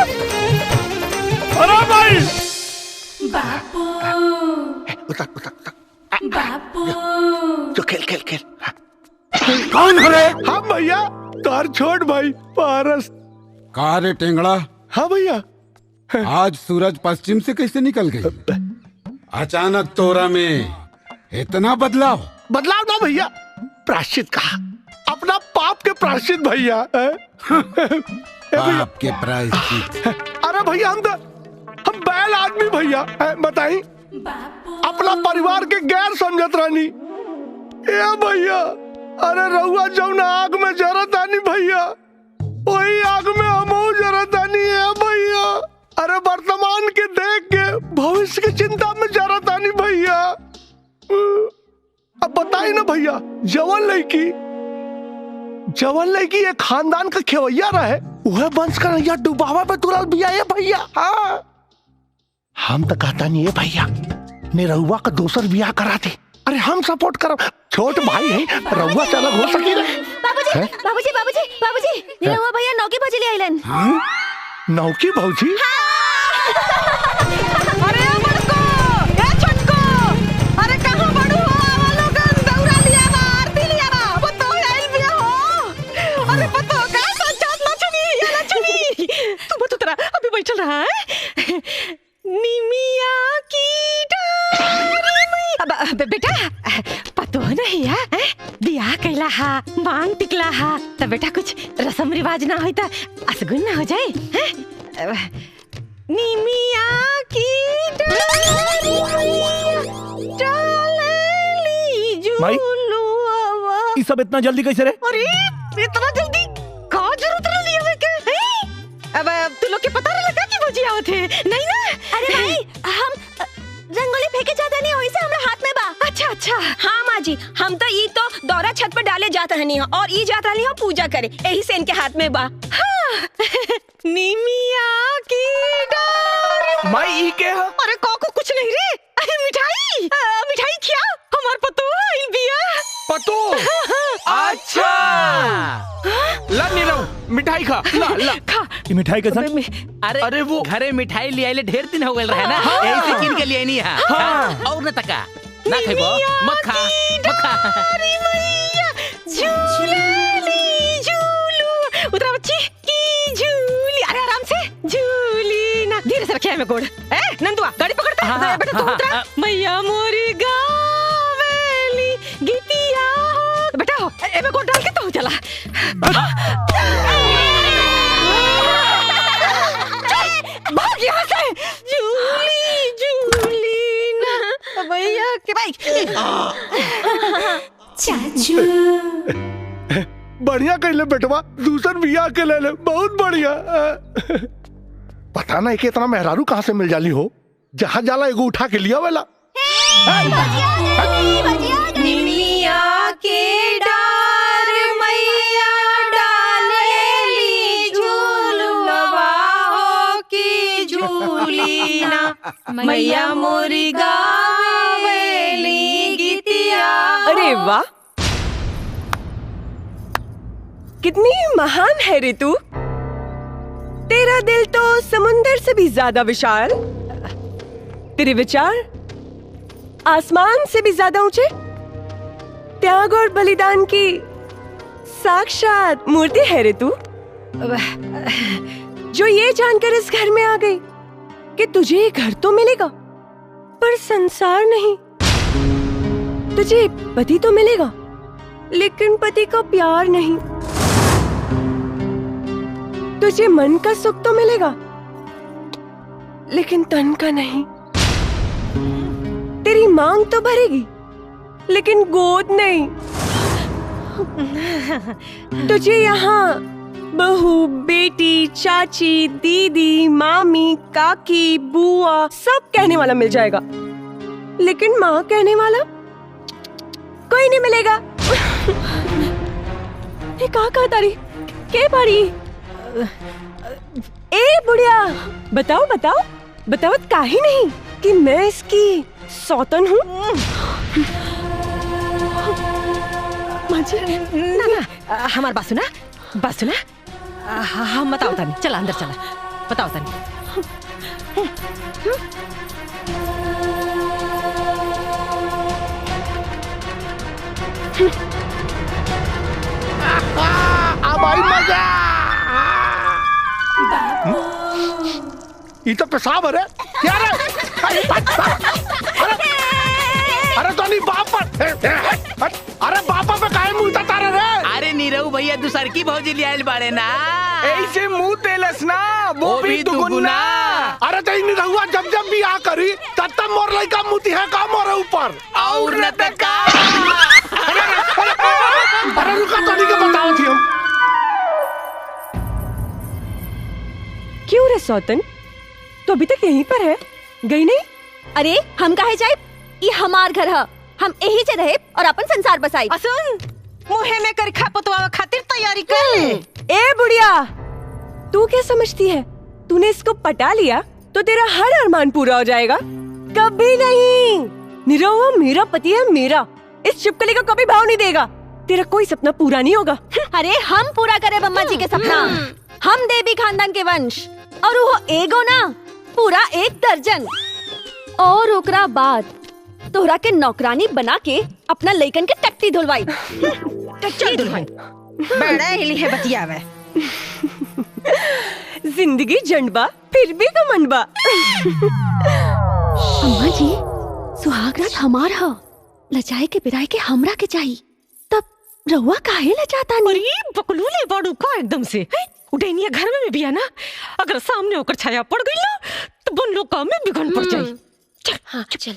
अरे भाई बापू बापू जो खेल कौन है रे? हाँ भैया, तार छोड़ भाई पारस। कहा रे टेंगड़ा? हाँ भैया। आज सूरज पश्चिम से कैसे निकल गई? अचानक तोरा में इतना बदलाव? बदलाव ना भैया, प्रायश्चित कहा, अपना पाप के प्रायश्चित भैया। पाप के प्रायश्चित? अरे भैया हम बैल आदमी भैया, बताई अपना परिवार के गैर समझत रानी। ए भैया, अरे रहुआ जौन आग में जरत आनी भैया, वही आग में हमहू जरत आनी है भैया। अरे वर्तमान के देख के भविष्य की चिंता में जरत आनी भैया। अब बताई ना भैया, जवन लड़की एक खानदान का खेवैया रहे, वह वंश का नैया डुबावा पे तुरल बिया है भैया। हाँ हम तो कहता नहीं है भैया, निरहुआ का दूसर बियाह करा दे। अरे हम सपोर्ट करो, छोट भाई है, रहुआ से अलग हो सकी ना। बाबूजी बाबूजी बाबूजी बाबूजी, निरहुआ भैया नौकी भौजी ले आइलन। नौकी भौजी? अरे बड़को, ए छोटको, अरे कहाँ बड़ू हो? आवा लोगन दौरा लिया बा, आरती लिया बा, वो तो आइल बिया हो। अरे पतो का सच्चात लक्ष्मी, ये लक्ष्मी तू बत उतरा, अभी बैठल रहा है। निमिया की डारी। अब बेटा पतो नहीं है, बियाह कैला हा, मांग टिकला हा, तो बेटा कुछ रस्म रिवाज ना होई तो असगुन ना हो जाए, हैं? निमिया की डाली झूलुआ। ये सब इतना जल्दी कैसे रे? अरे इतना जल्दी का जरूरत रही है क्या? अब तू लोग के पता नहीं लगा कि भौजी आवत है? नहीं ना? अरे भाई, हम रंगोली फेंके जाता नहीं, वही से हमरा हाथ में बा। अच्छा अच्छा। हाँ माँ जी, हम तो ये तो दौरा छत पर डाले जाता नहीं और ये जाता नहीं पूजा करे, यही से इनके हाथ में बा। हाँ। निमिया की डारी। माई के है? अरे को कुछ नहीं रे, अरे मिठाई मिठाई क्या? हमार पतो आइल बिया। पतो? अच्छा ला नीरव, मिठाई खा, ला खा। ये मिठाई कैसा? अरे वो घरे मिठाई ले आइले, ढेर दिन हो गए रहे ना, यही से किन के लिए नहीं है। और न तका ना खेबो मत खा मत खा। झूलेली झूलू उतरा बच्ची की झूली। अरे आराम से झूली ना, धीरे से रखे में गोड़। ए नंदुआ गाड़ी पकड़ता है बेटा, तू उतरा। मैया मोरी गावेली गीतिया बेटा, ए में गोड़ डाल के तू चला। भाग यहाँ से। झूली झूली ना भैया के भाई। चाचू बढ़िया कर ले बेटवा, दूसर बिया के ले ले, बहुत बढ़िया। पता नहीं कि इतना मेहरारू कहाँ से मिल जाली हो, जहाँ जाला एगो उठा के लिया वाला। निमिया के डार मैया डालेली झूलवा हो की झूली ना, मैया मोरी गावेली गीतिया। अरे वाह, कितनी महान है रे तू। तेरा दिल तो समुंदर से भी ज्यादा विशाल, तेरे विचार आसमान से भी ज्यादा ऊंचे, त्याग और बलिदान की साक्षात मूर्ति है रे तू। जो ये जानकर इस घर में आ गई कि तुझे ये घर तो मिलेगा पर संसार नहीं, तुझे पति तो मिलेगा लेकिन पति का प्यार नहीं, तुझे मन का सुख तो मिलेगा लेकिन तन का नहीं, तेरी मांग तो भरेगी लेकिन गोद नहीं, तुझे यहाँ बहू बेटी चाची दीदी मामी काकी बुआ सब कहने वाला मिल जाएगा लेकिन माँ कहने वाला कोई नहीं मिलेगा। ये कहा तारी के बारी। ए बुढ़िया बताओ बताओ बताओ काहे नहीं कि मैं इसकी सौतन हूँ। ना ना हमार बात सुना हम बताओ तानी, चला अंदर चला बताओ तानी। अब आई मजा। ये तो पेशाब है रे, क्या रे? अरे तो नहीं बाप पर, अरे बापा पे काहे मुंह तारे रे? अरे नीरव भैया दूसर की भौजी ले आइल बाड़े ना, ऐसे मुंह तेलस ना वो भी दुगुना। अरे तो इन रहुआ जब जब भी आ करी तब तब मोर लइका मुती है का मोरे ऊपर और न त का। अरे रुका तो नहीं के बताओ थी हम। क्यों रे सौतन, तो अभी तक यहीं पर है, गई नहीं? अरे हम काहे जाए, ये हमार घर है, हम यही से रहे और अपन संसार बसाई। असुन मुहे में कर खा पतवा खातिर तैयारी कर ले। ए बुढ़िया तू क्या समझती है, तूने इसको पटा लिया तो तेरा हर अरमान पूरा हो जाएगा? कभी नहीं। नीरव मेरा पति है, मेरा, इस छिपकली को कभी भाव नहीं देगा, तेरा कोई सपना पूरा नहीं होगा। अरे हम पूरा करे बम्मा जी के सपना, हम देवी खानदान के वंश, और वो एगो ना पूरा 1 दर्जन, और ओकरा बाद तोहरा के नौकरानी बना के अपना लइकन के टट्टी धुलवाई। टट्टी धुलवाई बड़ा हिली है बतियावे। जिंदगी जंडबा फिर भी घमंडबा। अम्मा जी सुहाग रात हमार ह, लचाए के बिराए के हमरा के चाहिए, तब रहुआ काहे लचाता नहीं? अरे बकलूले बाड़ू का एकदम से उडैनिया घर में भी है ना, अगर सामने होकर छाया पड़ गई ना तो बन लोग काम में बिगड़ पड़ जाए। चल हाँ चल।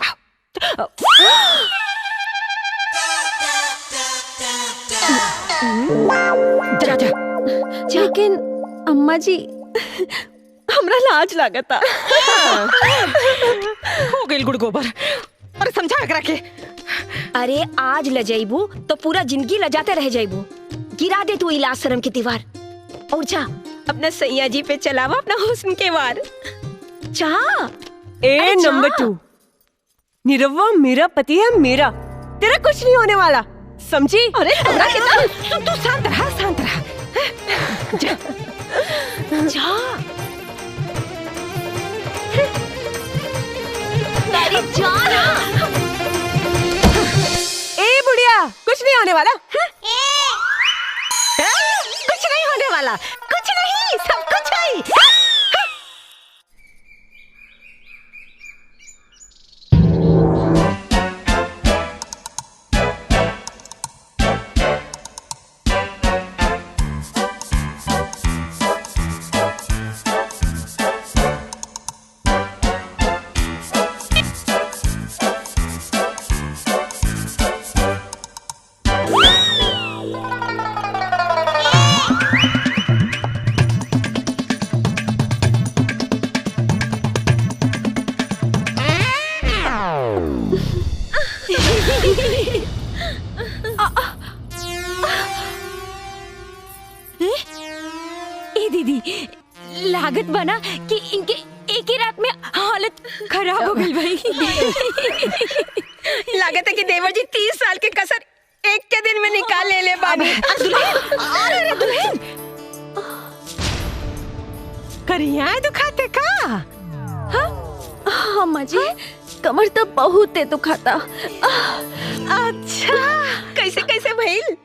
जा जा। लेकिन अम्मा जी हमरा लाज लागता। हो गई गुड़ गोबर। अरे समझा कर रखे। अरे आज लजाइबू तो पूरा जिंदगी लजाते रह जाइबू। गिरा दे तू इलाज शर्म की दीवार और जा अपना सैया जी पे चलावा अपना हुस्न के वार। जा। ए नंबर 2 नीरवा मेरा पति है, मेरा, तेरा कुछ नहीं होने वाला, समझी? अरे तू शांत रहा, शांत रहा। जा जा। मेरी जान। कुछ नहीं होने वाला। कुछ नहीं होने वाला, कुछ नहीं, सब कुछ है। लागत बना कि इनके एक ही रात में हालत खराब हो गई भाई। लागत है कि देवर जी 30 साल के कसर एक के दिन में निकाल ले बाबू। अरे दुल्हन करिया दुखाते का? हाँ अम्मा जी, कमर तो बहुत है दुखाता। अच्छा कैसे कैसे भइल?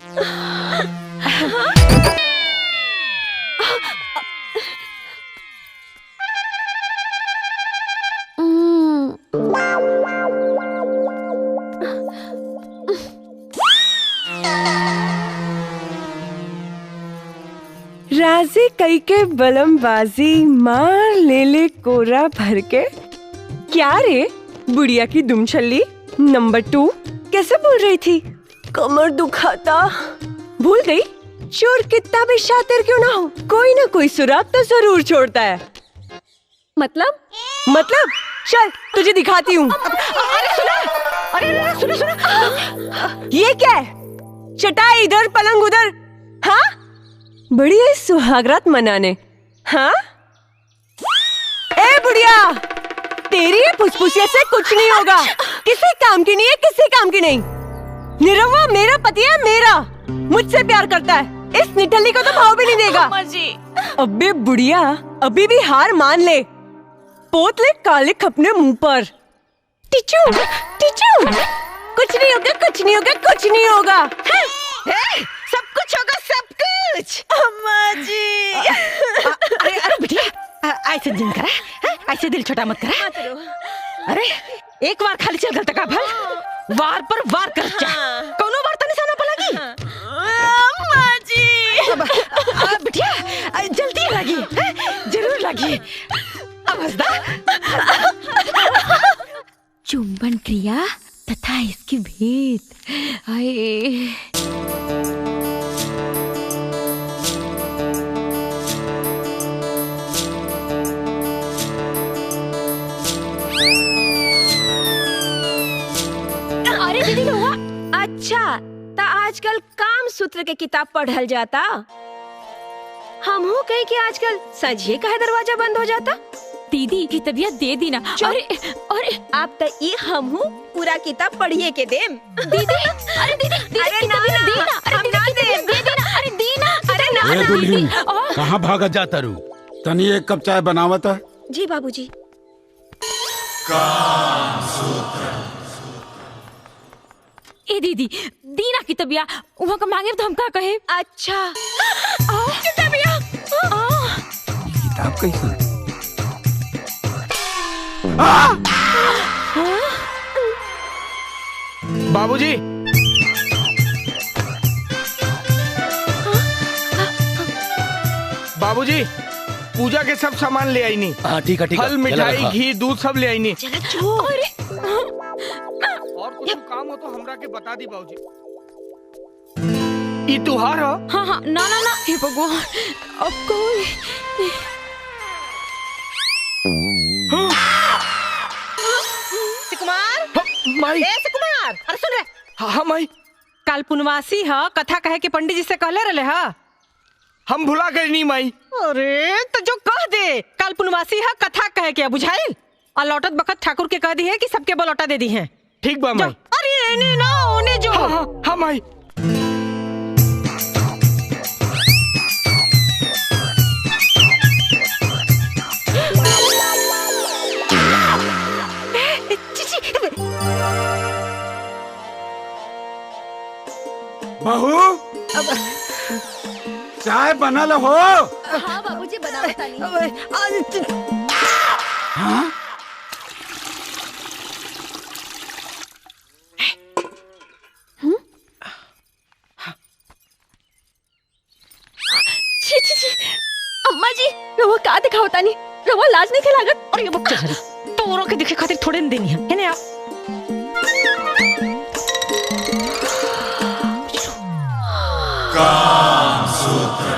राजी कई के बलमबाजी मार ले कोरा भर के। क्या रे बुढ़िया की दुमछल्ली नंबर 2 कैसे बोल रही थी? कमर दुखाता। भूल गई? चोर कितना भी शातिर क्यों ना हो, कोई ना कोई सुराग तो जरूर छोड़ता है। मतलब चल तुझे दिखाती हूँ। अरे सुनो, ये क्या है? चटाई इधर पलंग उधर। हाँ बड़ी है सुहागरात मनाने। हाँ ए बुढ़िया, तेरी फुसफुसिया से कुछ नहीं होगा। किसी काम की नहीं है, किसी काम की नहीं। निरहुआ मेरा पति है, मेरा, मुझसे प्यार करता है। इस निठल्ली को तो भाव भी नहीं देगा। जी। अबे बुढ़िया अभी भी हार मान ले, पोत ले काले अपने मुंह पर। टिचू कुछ नहीं होगा, कुछ नहीं होगा, कुछ नहीं होगा। सब कुछ होगा, सब कुछ। अम्मा जी। अरे बिटिया ऐसे दिन करा, ऐसे दिल छोटा मत करा। अरे एक बार खाली चल गलता का भल, वार पर वार कर जा। कोनो बार तने साना पलागी। अम्मा जी। बिटिया जल्दी लगी, जरूर लगी। अब हंसदा। चुंबन क्रिया तथा इसकी भेद। आए अरे दीदी हुआ। अच्छा तो आजकल काम सूत्र के किताब पढ़ल जाता। हम हो कहे कि आजकल सजिए का दरवाजा बंद हो जाता। दीदी की तबीयत दे दी ना। अरे आप तो ये हम हूँ पूरा किताब पढ़िए के देम। दीदी अरे दीदी अरे ना देना, अरे दे देना, अरे दीना, अरे ना दीदी। कहाँ भागा जाता रू? तनी एक कप चाय बनावत है। जी बाबूजी। ए दीदी दीना की तबिया वहाँ का मांगे तो हम क्या कहे? अच्छा तबिया किताब कैसा? बाबूजी बाबूजी पूजा के सब सामान ले आई नी। हाँ ठीक है, फल मिठाई घी दूध सब ले आई नी। और कुछ काम हो तो हमरा के बता दी बाबूजी। ई त्योहार हो? हाँ ना हे भगवान अब कोई। सुकुमार माई। ए सुकुमार अरे सुन रे। हाँ माई। काल पुनवासी है, कथा कहे के पंडित जी से कहले रहे हा। हम भुला गए नहीं माई। अरे तो जो कह दे काल पुनवासी है, कथा कहे के बुझाइल। और लौटत बखत ठाकुर के कह दी है कि सबके बलौटा दे दी है। ठीक बा माई। अरे एने ना ओने जो। हाँ माई। बहू चाय बनल हो? हाँ बाबूजी बना बतानी। हाँ? छी छी छी अम्मा जी रवा का दिखाओ तानी रवा लाज नहीं खिलागत और ये बच्चा झरी तोरो के दिखे खातिर थोड़े न देनी है ने आप कामसूत्र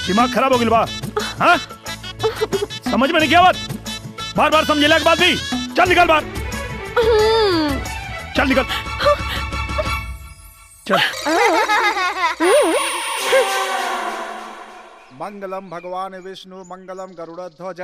दिमाग खराब हो गया बा हाँ? समझ में नहीं क्या बात बार बार समझे लायक बात भी चल निकल बाहर चल निकल चल मंगलम भगवान विष्णु मंगलम गरुड़ध्वज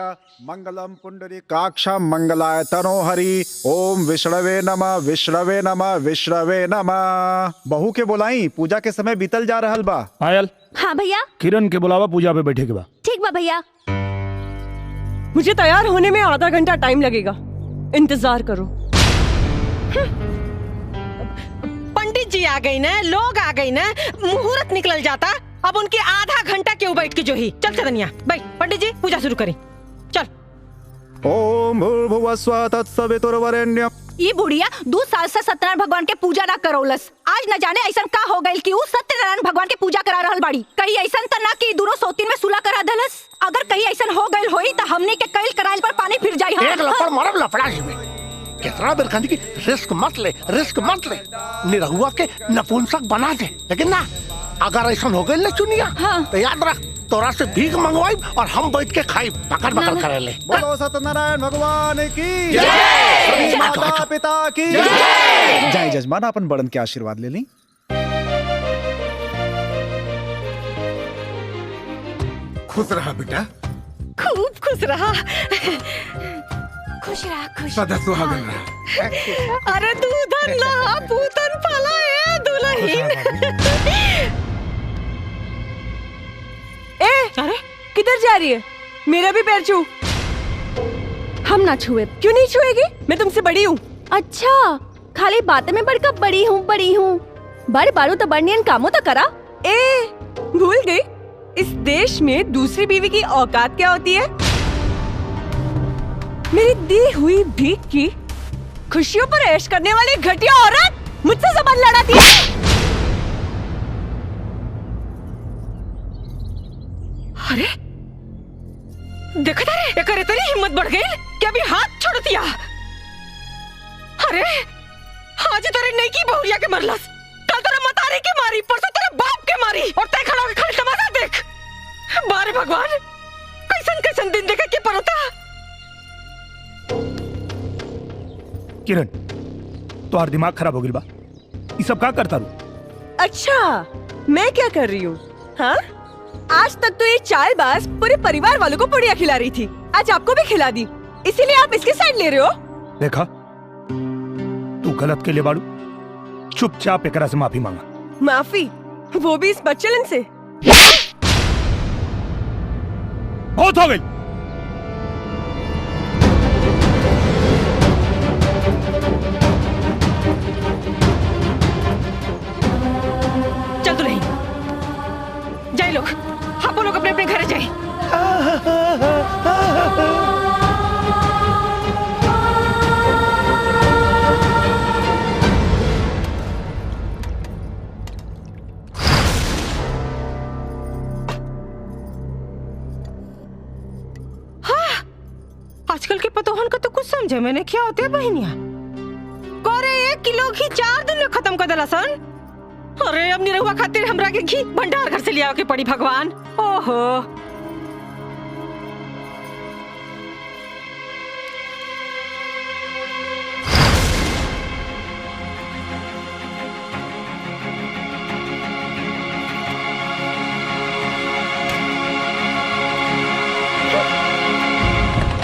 मंगलम पुंडरीकाक्षम मंगलाय तनोहरि ओम विष्णवे नमः विष्णवे नमः विष्णवे नमः। बहू के बुलाई पूजा के समय बीतल जा रहल बा। आयल हाँ भैया किरण के बुलावा पूजा पे बैठे के बा। ठीक बा भैया। मुझे तैयार होने में आधा घंटा टाइम लगेगा इंतजार करो। पंडित जी आ गई ना लोग आ गई ना मुहूर्त निकल जाता अब उनके आधा घंटा क्यों बैठ के जो ही चल चदनिया बैठ पंडित जी पूजा शुरू करें चल। ओम भूर्भुवस्वः तत्सवितुर्वरेण्यम्। ये बुढ़िया 2 साल से सत्यनारायण भगवान के पूजा ना करौलस आज न जाने ऐसा का हो गई कि वो सत्यनारायण भगवान के पूजा करा रहल बाड़ी कहीं ऐसा त ना कि दूरो सोतीन में सुला करा दलस अगर कहीं ऐसा हो गई होई तो हमने के कई कराइल पर पानी फिर जाई। एक लफड़ मारब लफड़ा जी में कितना देर खानी की रिस्क मत ले निरहुआ के नपुंसक बना दे लेकिन ना अगर ऐसा हो गई ना चुनिया तो याद रख तोरा से भीख मंगवाई और हम बैठ के खाई पकड़ पकड़ करे ले। बोलो सत्यनारायण भगवान की जय माता पिता की जय। जय जजमान अपन बड़न के आशीर्वाद ले ली। खुश रहा बेटा खूब खुश रहा खुश रहा खुश सदा सुहागन रहा। अरे दूधन लहा पूतन फला ए दुल्हन ए अरे किधर जा रही है मेरा भी पैर छू। हम ना छुए क्यों नहीं छुएगी मैं तुमसे बड़ी हूँ। अच्छा खाली बातें में बढ़कर बड़ी हूँ बड़े बारू तो बड़नियन कामों तो करा। ए भूल गई इस देश में दूसरी बीवी की औकात क्या होती है। मेरी दी हुई भीख की खुशियों पर ऐश करने वाली घटिया औरत मुझसे जबान लड़ाती है। अरे देखा रे एक तेरी हिम्मत बढ़ गई क्या भी हाथ छोड़ दिया। अरे आज तेरे नहीं की बहुरिया के मरलस कल तेरे मतारी की मारी परसों तेरे बाप के मारी और तय खड़ा होकर खाली तमाशा देख। बारे भगवान कैसन कैसन दिन देखे के परता। किरण तुम्हारा दिमाग खराब हो गया बा ये सब क्या करता रू। अच्छा मैं क्या कर रही हूँ हाँ आज तक तो ये चालबाज पूरे परिवार वालों को पुड़िया खिला रही थी आज आपको भी खिला दी इसीलिए आप इसकी साइड ले रहे हो। देखा तू गलत के लिए बाड़ू चुपचाप एकरा से माफी मांगा। माफी वो भी इस बच्चलन से। बहुत हो गई लोग, आप लोग अपने अपने घर जाए। आजकल के पतोहन का तो कुछ समझे मैंने क्या होते है बहनिया। कोरे 1 किलो घी 4 दिन में खत्म कर देला सन। अरे अब निरहुआ खातिर हमरा के घी भंडार घर से लिया के पड़ी भगवान। ओहो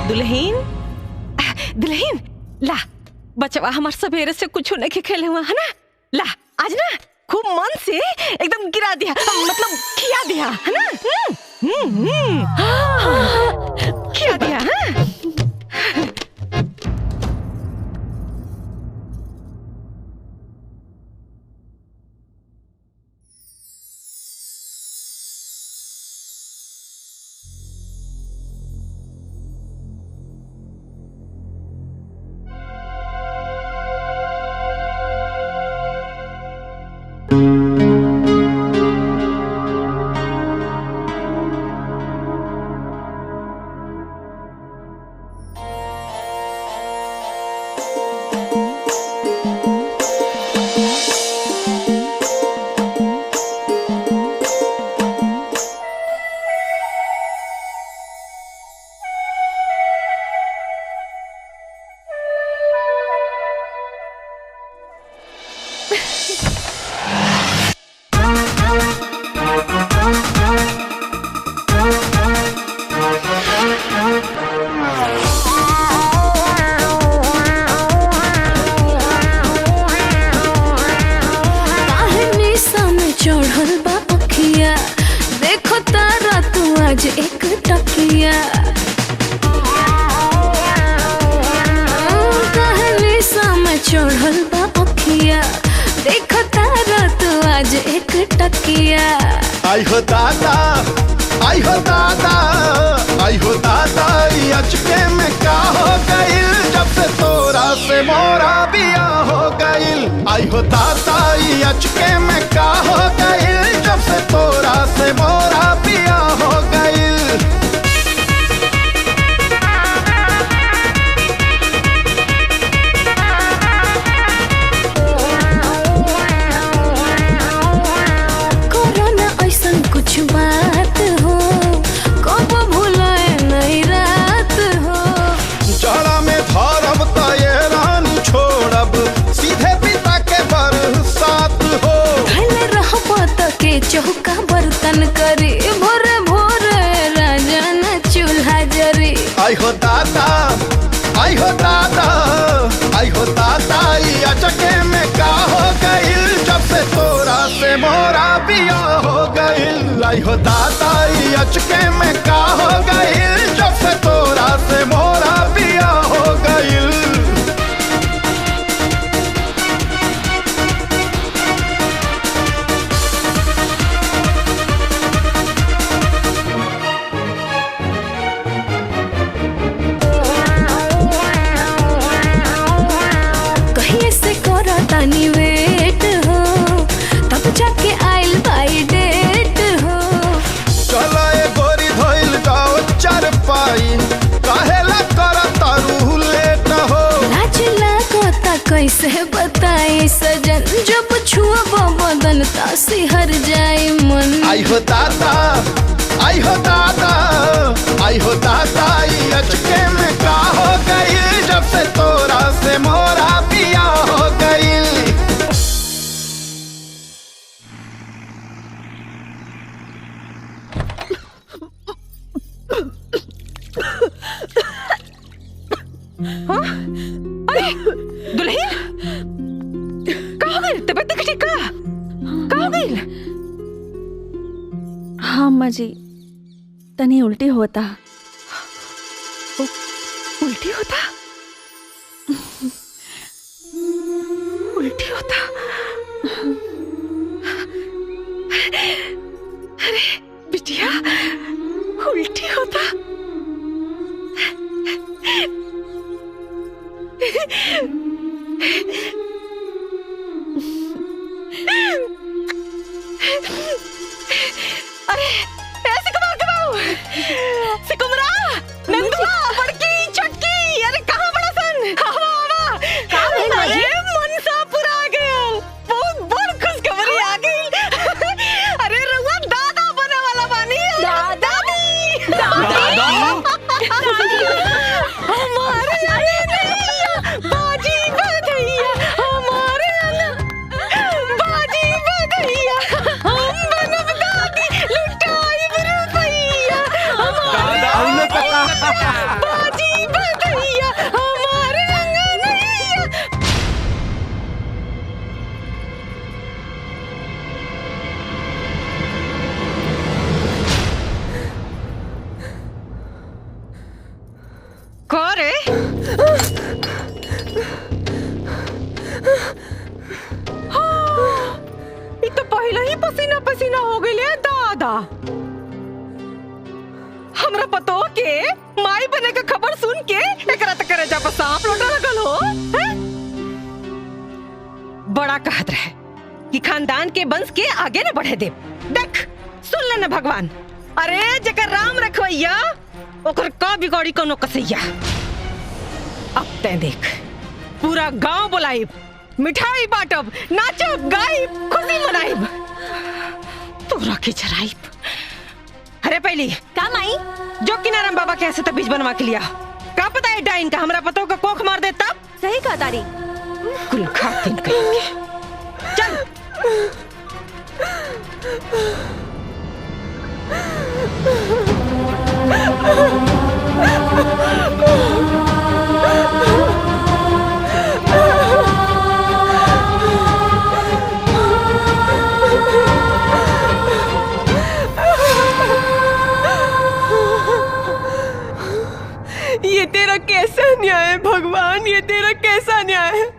दुल्हीन, दुल्हीन ला, बचवा हमार सवेरे से कुछ नहीं के खेले हुआ है ना। ला आज ना खूब मन से एकदम गिरा दिया, मतलब खिया दिया है ना। खिया दिया है। आई हो दादा, आई हो दादा, आई हो दादा, अचके में क्या हो गइल जब से तोरा से मोरा बिया हो गइल। आई हो दादा, अचके में क्या हो गइल जब से तोरा से मोरा बिया हो गइल। कुछ बात हो कब भूलाए नहीं रात हो। जड़ा में धरब त ये रानी छोड़ब सीधे पिता के बरसात हो। धल रहब त के चौका बर्तन करी भोरे भोरे राजा न चूल्हा जरी। आई हो दादा, आई हो दादा, आई हो दादा, अचके में का हो गइल जब से तोरा से मोरा बिया हो गइल। आई हो दादा, अचके में का हो गइल जब से तोरा से मोरा बिया हो गइल। कहीं से करो तानी वेट हो तब जाके आइल बाई डेट हो। चला ए गोरी धोइल जाओ चार पाई काहेला करा तारू लेट हो। लाज लागता कैसे बताई सजन जब छुआ बदन ता सिहर जाए मन। आई हो दादा, आई हो दादा, आई हो दादा, अचके में का हो गइल जब से तोरा से मोरा बिया हो गइल। हाँ? अरे दुल्हन कहाँ गई? तबीयत नहीं ठीक कहाँ गई? हाँ अम्मा जी तनी उल्टी होता। उल्टी होता? उल्टी होता? अरे रे? ये तो पहले ही पसीना पसीना हो गई ले दादा। हमरा पतो के माई बने का खबर सुन के एकरा तक करे जा सांप लौटा लगल हो हैं? बड़ा कहत रहे कि खानदान के वंश के आगे न बढ़े दे। देख सुन ले न भगवान, अरे जकर राम रखवैया ओकर का बिगाड़ी कोनो कसैया। अब ते देख पूरा गांव बुलाइब, मिठाई बांटब, नाचब गाइब, खुशी मनाइब, तोरा के चराइब। अरे पहली काम आई जो किनारम बाबा के ऐसे बीज बनवा के लिया। का पता है डाइन का हमरा पता होगा कोख मार दे तब। सही कहा तारी। कुल खातिन कहेंगे। चल ये तेरा कैसा न्याय है भगवान, ये तेरा कैसा न्याय है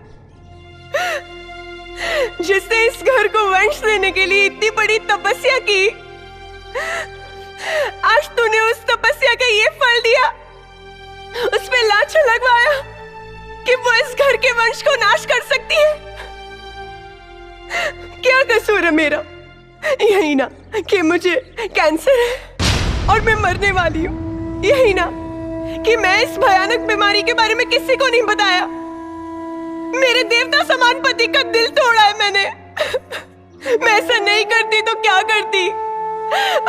जिसने इस घर को वंश देने के लिए इतनी बड़ी तपस्या की, आज तूने उस तपस्या का ये फल दिया, उस पे लांछन लगवाया कि वो इस घर के वंश को नाश कर सकती है। क्या कसूर है मेरा? यही ना कि मुझे कैंसर है और मैं मरने वाली हूँ, यही ना कि मैं इस भयानक बीमारी के बारे में किसी को नहीं बताया। मेरे देवता समान पति का दिल तोड़ा है मैंने। मैं ऐसा नहीं करती तो क्या करती?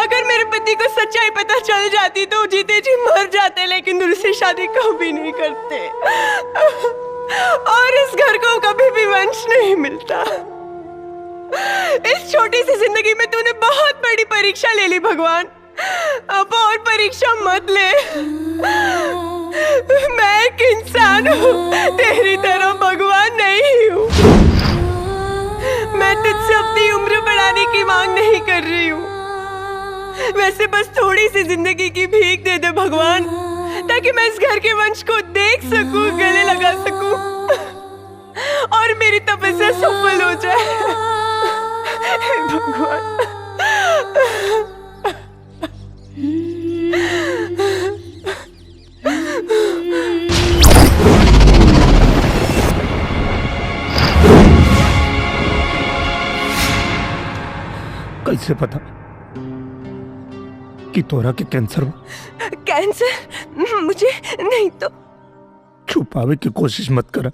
अगर मेरे पति को सच्चाई पता चल जाती तो जीते जी मर जाते, लेकिन दूसरी शादी कभी नहीं करते और इस घर को कभी भी वंश नहीं मिलता। इस छोटी सी जिंदगी में तूने बहुत बड़ी परीक्षा ले ली भगवान, अब और परीक्षा मत ले। मैं एक इंसान हूँ, तेरी तरह भगवान नहीं हूँ। मैं तुझसे अपनी उम्र बढ़ाने की मांग नहीं कर रही हूँ, वैसे बस थोड़ी सी जिंदगी की भीख दे दे भगवान, ताकि मैं इस घर के वंश को देख सकूं, गले लगा सकूं और मेरी तपस्या सफल हो जाए। भगवान कैसे पता कि तोरा के कैंसर हुआ? कैंसर मुझे नहीं तो। छुपावे की कोशिश मत करा,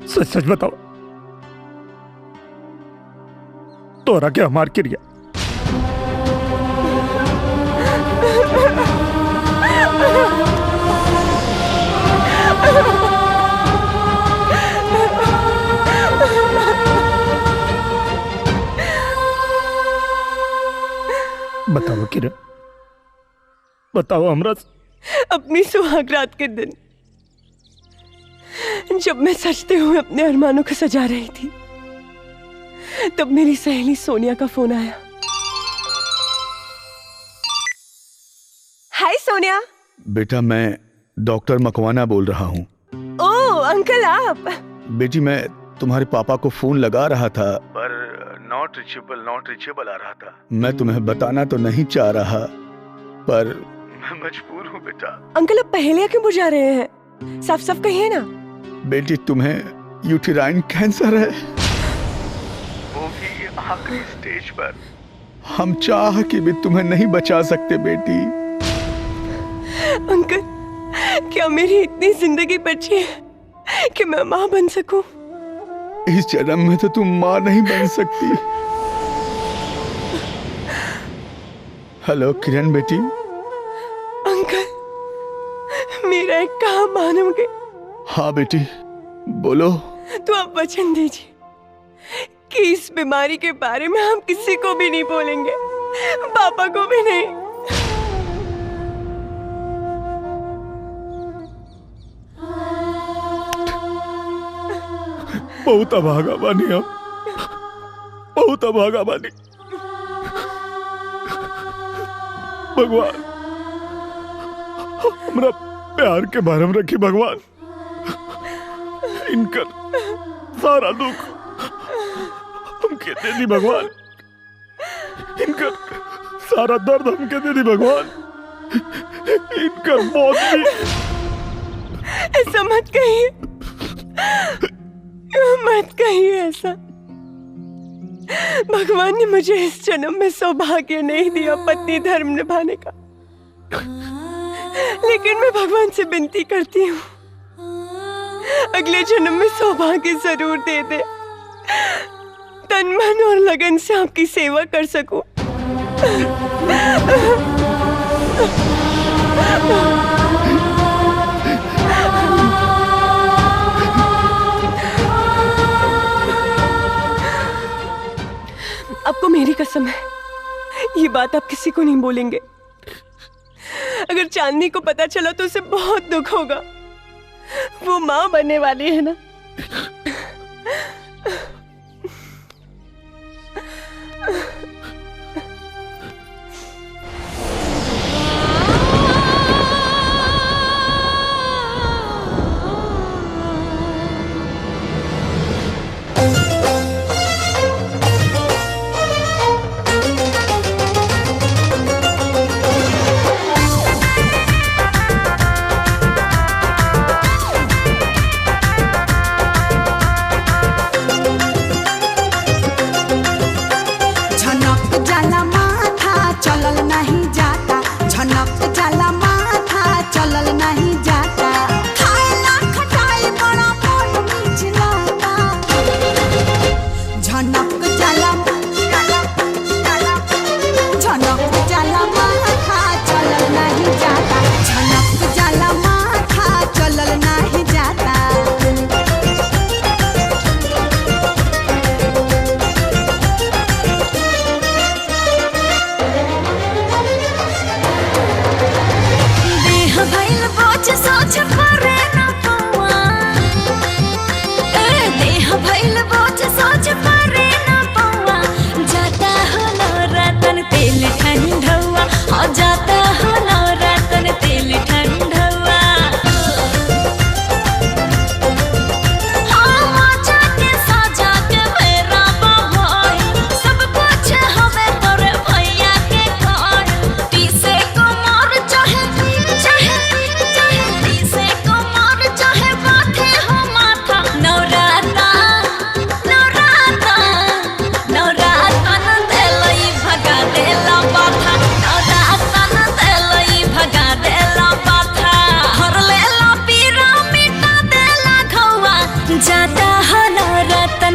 सच सच बताओ, तोरा के हमार क्रिया? बताओ किरण, बताओ हमरा। अपनी सुहागरात के दिन जब मैं सजते हुए अपने अरमानों को सजा रही थी, तब मेरी सहेली सोनिया का फोन आया। हाय सोनिया। बेटा मैं डॉक्टर मकवाना बोल रहा हूँ। ओह अंकल आप। बेटी मैं तुम्हारे पापा को फोन लगा रहा था पर नॉट रीचेबल आ रहा था। मैं तुम्हें बताना तो नहीं चाह रहा पर मैं मजबूर हूँ बेटा। अंकल आप पहेलियां क्यों बुझा रहे हैं? साफ साफ कहिए ना। बेटी तुम्हें यूटेराइन कैंसर है, वो भी आखिरी स्टेज पर। हम चाह के भी तुम्हें नहीं बचा सकते बेटी। अंकल क्या मेरी इतनी जिंदगी बची है कि मैं माँ बन सकूं? इस जन्म में तो तुम माँ नहीं बन सकती। हेलो किरण बेटी। अंकल मेरा एक काम मानोगे? हाँ बेटी बोलो। तो आप वचन दीजिए कि इस बीमारी के बारे में हम किसी को भी नहीं बोलेंगे, पापा को भी नहीं। बहुत अभागा बानी हम, बहुत अभागा बानी। प्यार के भरम रखी भगवान। इनका सारा दुख हमके दे दी भगवान, इनका सारा दर्द हमके दे दी भगवान, इनका मौत भी। ऐसा मत कहिए, मत कहिए ऐसा। भगवान ने मुझे इस जन्म में सौभाग्य नहीं दिया पत्नी धर्म निभाने का, लेकिन मैं भगवान से विनती करती हूँ अगले जन्म में सौभाग्य जरूर दे दे, तन मन और लगन से आपकी सेवा कर सकूं। आपको मेरी कसम है, ये बात आप किसी को नहीं बोलेंगे। अगर चांदनी को पता चला तो उसे बहुत दुख होगा। वो माँ बनने वाली है ना।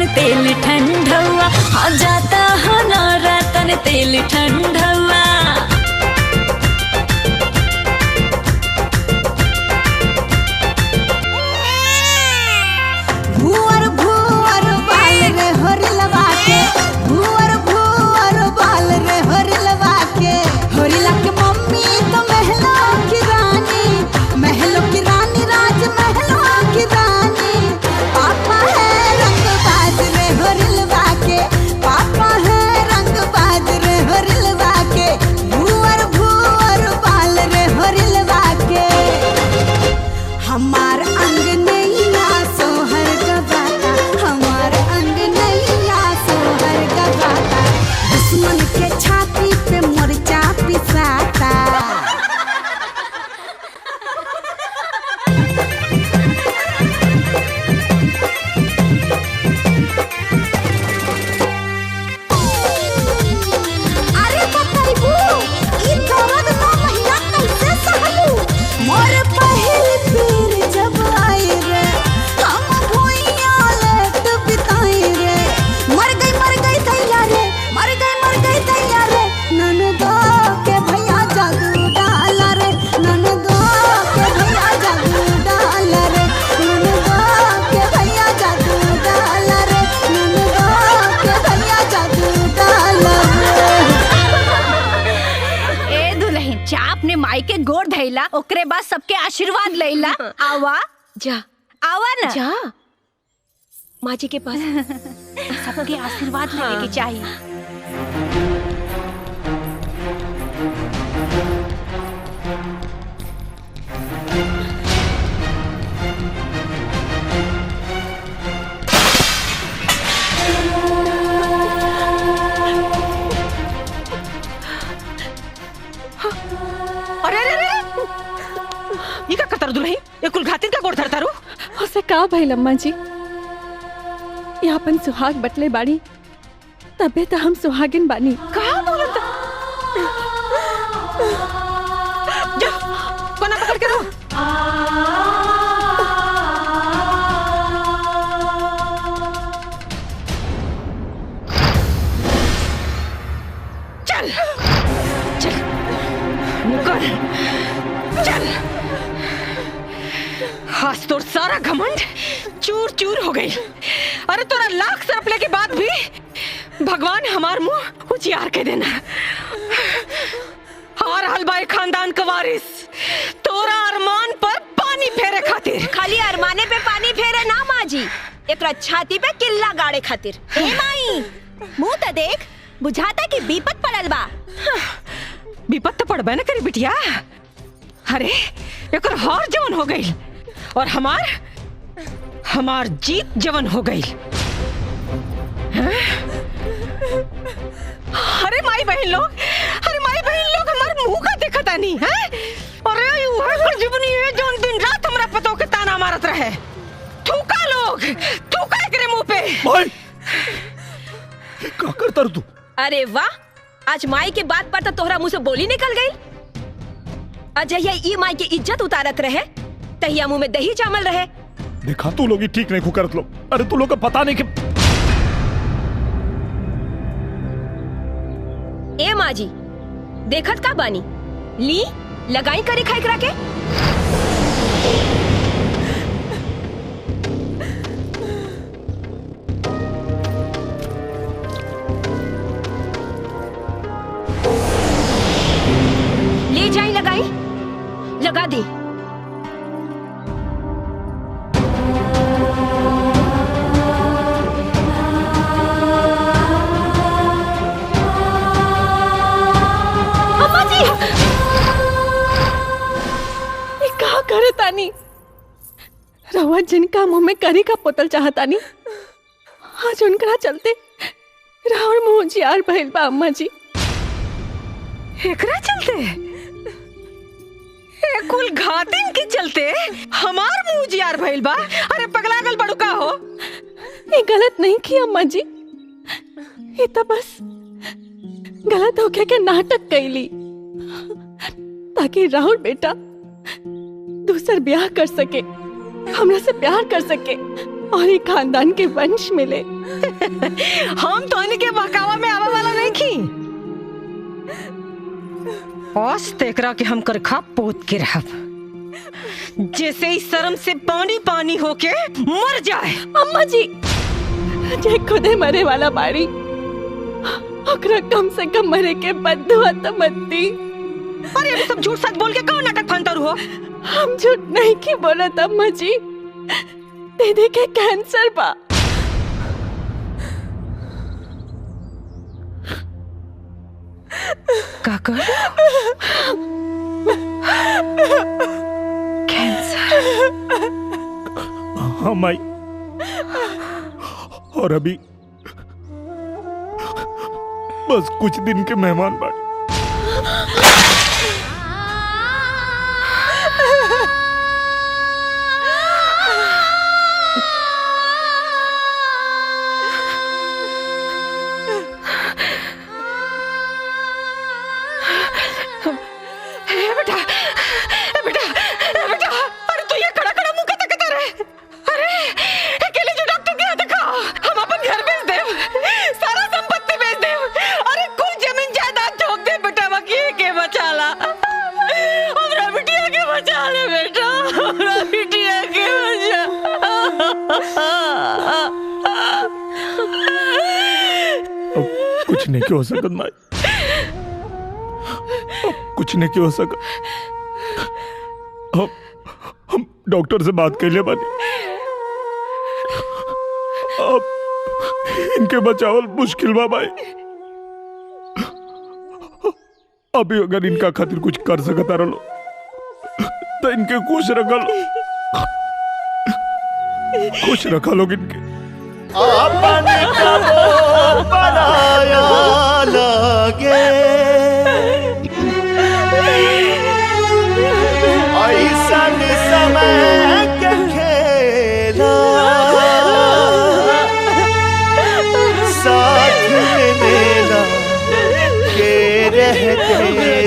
तेल ठंडवा, हाँ जाता हो नौरतन तेल ठंडवा। भुवर भुवर बाल रे होरिलवा के, भुवर भुवर बाल रे होरिलवा के, होरिला के मम्मी तो महलों की रानी, महलों की रानी राज महलों की रानी। पापा है रंगबाज रे होरिलवा के, पापा है रंगबाज रे होरिलवा के, भुवर भुवर बाल रे होरिलवा के। हमार अंग नैया सोहर गवाता, हमार अंग नैया सोहर गवाता, दुश्मन के छाती पे मुर्चा पिसाता। अरे बताइबू ई दर्द ना महिला कैसे सहलू? मोर पहिल पीर जब आई रे, हम भुइया लेट बिताई रे, मर गई दैया रे, मर गई दैया रे। ननदो के भैया जादू डाला रे, ननदो के भैया जादू डाला रे, ननदो के भैया जादू डाला रे, ननदो के भैया जादू डाला रे। ए दुल्हन चाप ने माई के गोड़ धैला, ओकरे बाद सबके आशीर्वाद लैला। आवा जा आवा ना जा माँ जी के पास। सबके आशीर्वाद लेने की चाहिए। ये का करता दुल्ही? ये कुल घातिन का गोड़ धरता रू? उसे का भइल अम्मा जी? ये अपन सुहाग बटले बाड़ी, तबे तो हम सुहागिन बानी। कहा बोलता? जा, कोना पकड़ के रो। चल, चल, निकल, चल। आज तोर सारा घमंड चूर चूर हो गई। अरे तोरा लाख सरपले के बाद भी भगवान हमार मुंह उजियार के देना। हार हलवाई खानदान का वारिस तोरा अरमान पर पानी फेरे खातिर। खाली अरमाने पे पानी फेरे ना माँ जी, एक छाती पे किल्ला गाड़े खातिर। ए माई, मुंह तो देख, बुझाता कि विपत पड़ल बा। विपत तो पड़बे न करी बिटिया। अरे एक हार जवन हो गई और हमार जीत जवन हो गई। अरे माई बहन लोग, हमार मुंह का देखता नहीं है। अरे वह जीवनी है जो दिन रात हमरा पतो के ताना मारत रहे। थूका लोग, थूका एकरे मुंह पे। भाई क्या करता तू? अरे वाह, आज माई के बात पर तो तोहरा मुंह से बोली निकल गई। अजय ई माई की इज्जत उतारत रहे, तहिया मुंह में दही जामल रहे। देखा तू लोग ठीक नहीं करत लोग। अरे तू लोग का पता नहीं कि ए माँ जी, देखत का बानी? ली लगाई करे खाई करा के। ले जाई लगाई, लगा दी। करे तानी रवा जिनका मुंह में करी का पोतल चाहतानी, आज उनकरा चलते रावण मुंह जियार भइल बा अम्मा जी। एकरा चलते? ए कुल घातिन के चलते हमार मुंह जियार भइल बा? अरे पगलागल बड़ू का हो? ये गलत नहीं किया अम्मा जी, ये तो बस गलत होके के नाटक कैली ताकि राहुल बेटा दूसर ब्याह कर सके, हमरा से प्यार कर सके और एक खानदान के वंश मिले। हम तो इनके बहकावा में आवा वाला नहीं की। औस तेकरा के हम कर खा पोत के रहब, जैसे ही शर्म से पानी पानी होके मर जाए। अम्मा जी, जे खुदे मरे वाला बाड़ी, ओकरा कम से कम मरे के बदुआ तो मत दी। अरे अभी सब झूठ सच बोल के कौन नाटक फंता हो? हम झूठ नहीं की बोलत अम्मा जी, दीदी के कैंसर बा। काका कैंसर? हाँ माई, और अभी बस कुछ दिन के मेहमान बाकी। कुछ नहीं हो सकत माई, कुछ नहीं हो सकत। हम डॉक्टर से बात कर ले बानी, अब इनके बचावल मुश्किल बा भाई। अभी अगर इनका खातिर कुछ कर सकता रहो तो इनके खुश रखा लो, खुश रखा लोग इनके। अपने कबो बनाया लागे जिंदगी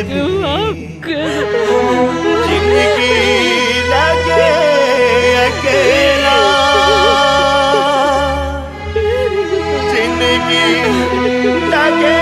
लगे अकेला, जिंदगी लगे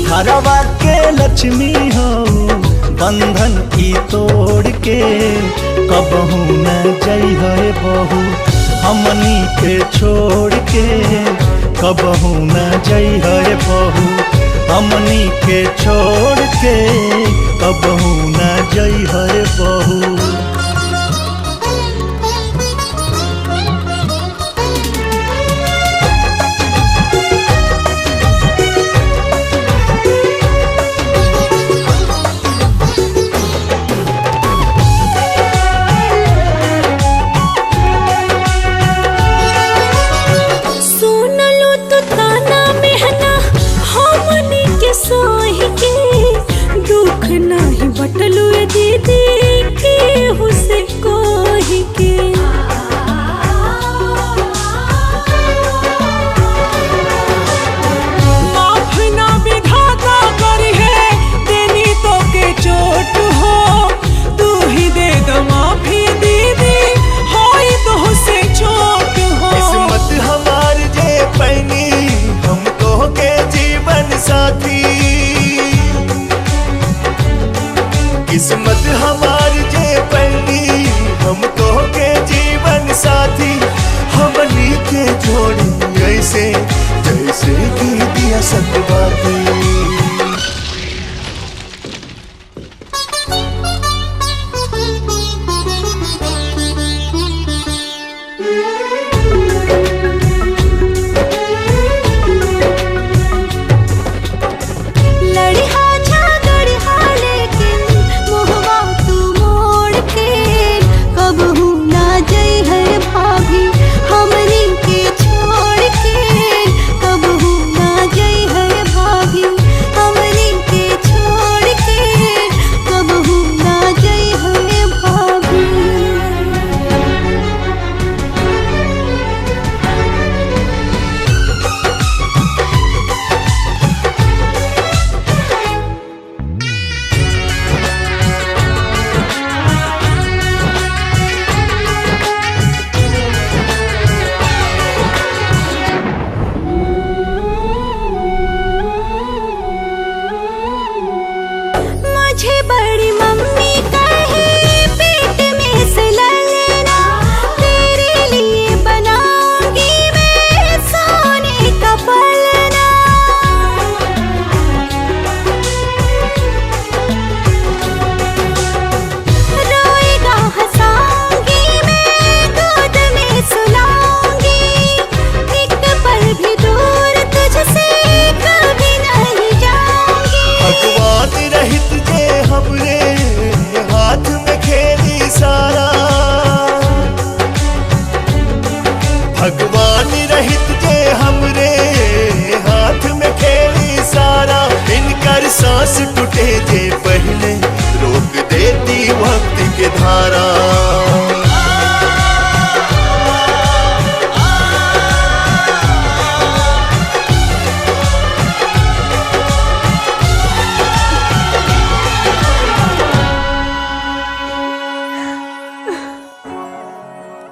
घरवा के लक्ष्मी हो बंधन की तोड़ के, कबहू न जई है बहू हमनी के छोड़ के, कबहू न जई है बहू हमनी के छोड़ के, कबहू न जई है बहू। बटलू दीदी के हुसे कोही के माफ ना विधाता करी है देनी तो के चोट हो, तू ही दे दो माफी दीदी होई तो हुसे चोट हो। किस्मत हमार जे पैनी हमको के जीवन साथी, किस्मत हमार जे पैनी हमको के जीवन साथी, हमनी के जोड़ी ऐसे जैसे की दिया सतवाती। भगवान रहित जे हमरे हाथ में खेली सारा, इनकर सांस टूटे जे पहले रोक देती वक्त के धारा।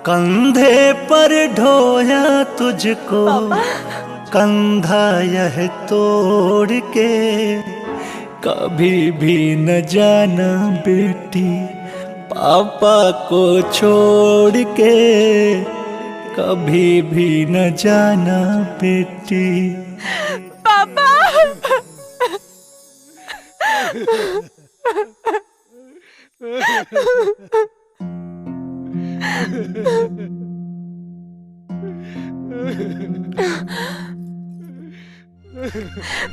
कंधे पर ढोया तुझको कंधा यह तोड़ के, कभी भी न जाना बेटी पापा को छोड़ के, कभी भी न जाना बेटी। पापा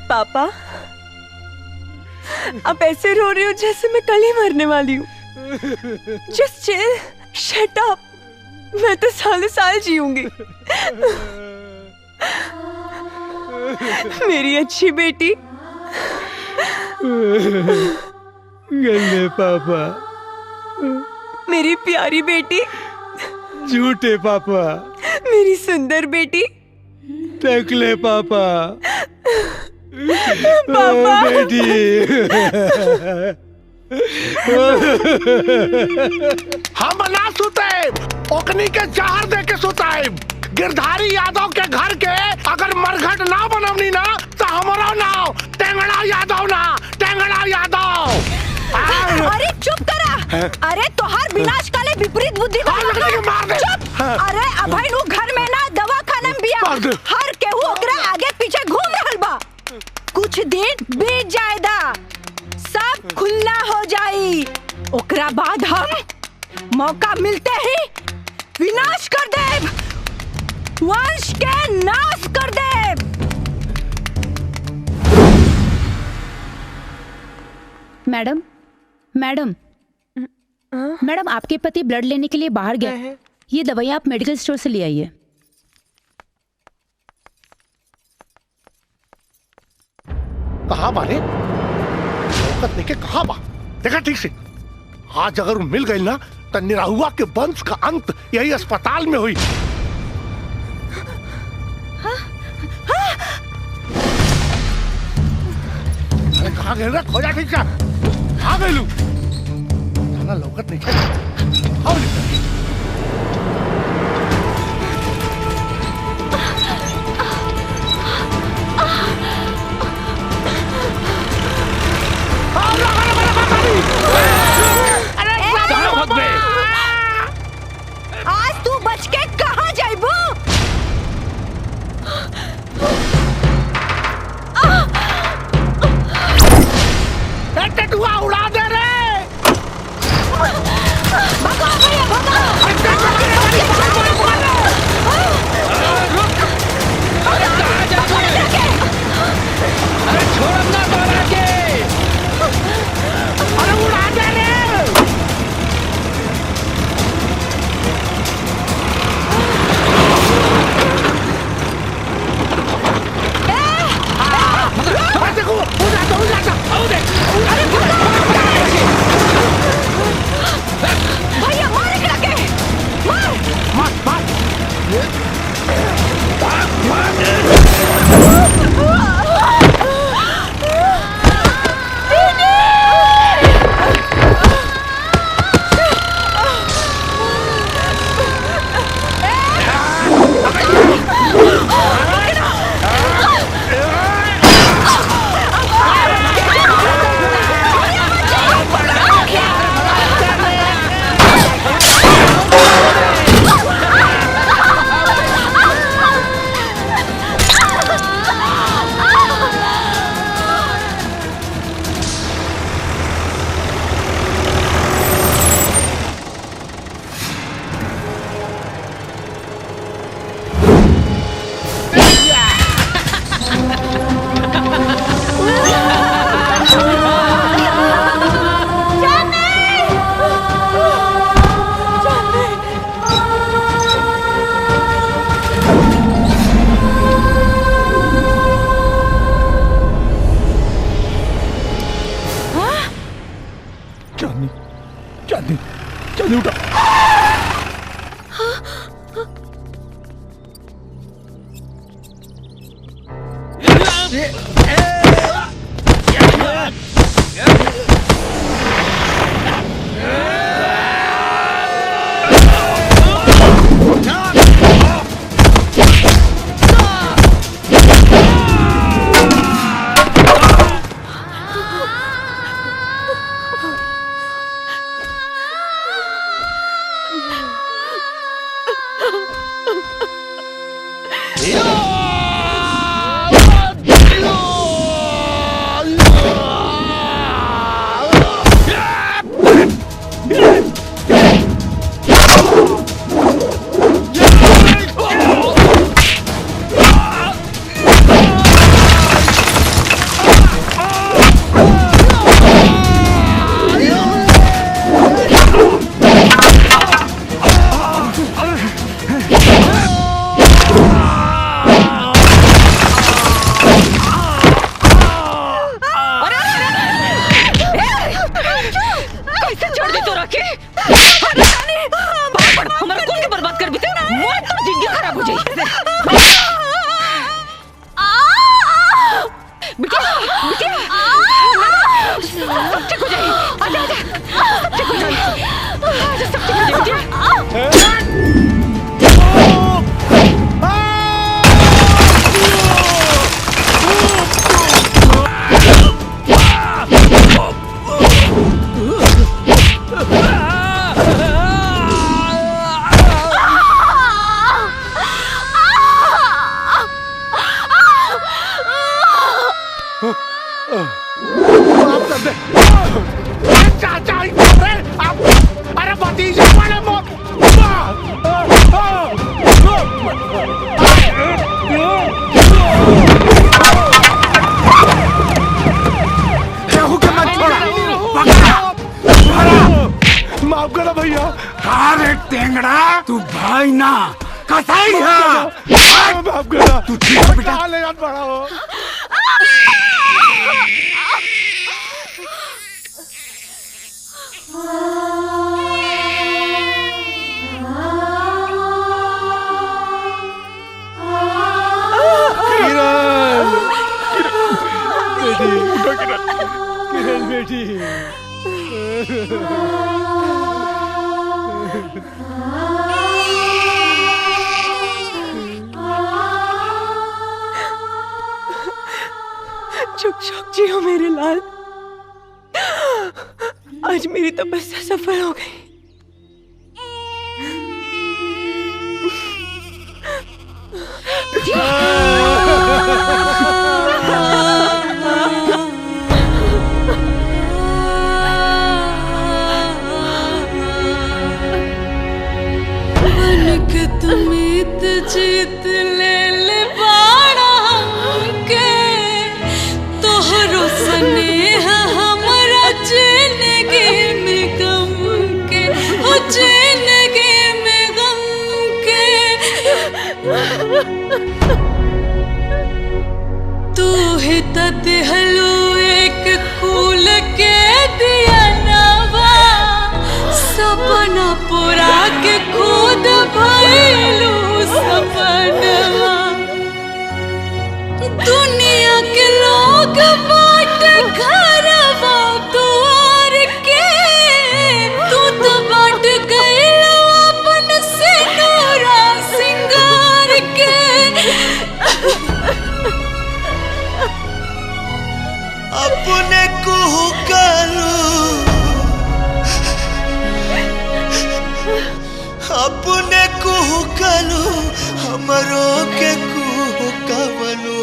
पापा, आप ऐसे रो रही हो जैसे मैं कल ही मरने वाली हूँ। Just chill, shut up. मैं तो सालों साल जीऊंगी। मेरी अच्छी बेटी। गंदे पापा, मेरी प्यारी बेटी। झूठे पापा, मेरी सुंदर बेटी। टकले पापा, पापा। बेटी। हम ना सुते, ओकनी के जहर दे के सुताए। गिरधारी यादव के घर के अगर मरघट ना बनवनी ना तो हमारा नाम टेंगड़ा यादव ना, टेंगड़ा यादव। अरे चुप करा। अरे तोहार विनाश काले विपरीत बुद्धि को चुप। अरे अभय नु घर में ना दवा खाना में बिया। हर केहू ओकरा आगे पीछे घूम रहल बा। कुछ दिन बीत जाएदा, सब खुला हो जाई। ओकरा बाद हम मौका मिलते ही विनाश कर देब, वंश के नाश कर देब। मैडम, मैडम, मैडम, आपके पति ब्लड लेने के लिए बाहर गए हैं। ये दवाई आप मेडिकल स्टोर से ले आइए। कहा बारे? औकत लेके कहा बा? देखा ठीक से। आज अगर वो मिल गई ना तो निराहुआ के वंश का अंत यही अस्पताल में हुई। अरे कहाँ गए रे? खोजा ठीक से। कहाँ गए लू? जाना लौकत नहीं चाहिए। आओ निकल। आज तू बच के कहाँ जाइबू? टटुआ उड़ा दे रे। भगा भैया भगा। अरे छोड़ ना बाबा के। अरे उड़ा दे रे। देखो, उड़ा जा। अरे भैया मार के रखे। मार। चांदी उठा। हमारा कुल के बर्बाद कर बीते मोर तो जिंदगी खराब हो जाई बिटिया बिटिया सब ठीक हो जाए आजा आजा सब ठीक हो जाए आजा सब ठीक हो जाए अरे भतीजा वाले मौत माफ करो भैया। अरे टेंगड़ा तू भाई ना कसाई है। माफ करो तू ठीक है बेटा। ले जान पड़ा हो। किरण बेटी चुप चुप जियो मेरे लाल। आज मेरी तपस्या सफल हो गई। जीत ले बाड़ा के तोहरो स्नेह हमरा जिंदगी में गम के ओ जिंदगी में गम के तू ही तो दिहलो एक फूल के दिया नवा सपना पूरा के खुद भइलू सपनवा दुनिया के लोग बाट घरवा दुआर के तू तो बाट गइलो अपन सिंदूरा सिंगार के अपने कुहू करू अपने कुहू करू हमरो के कुहू कवलू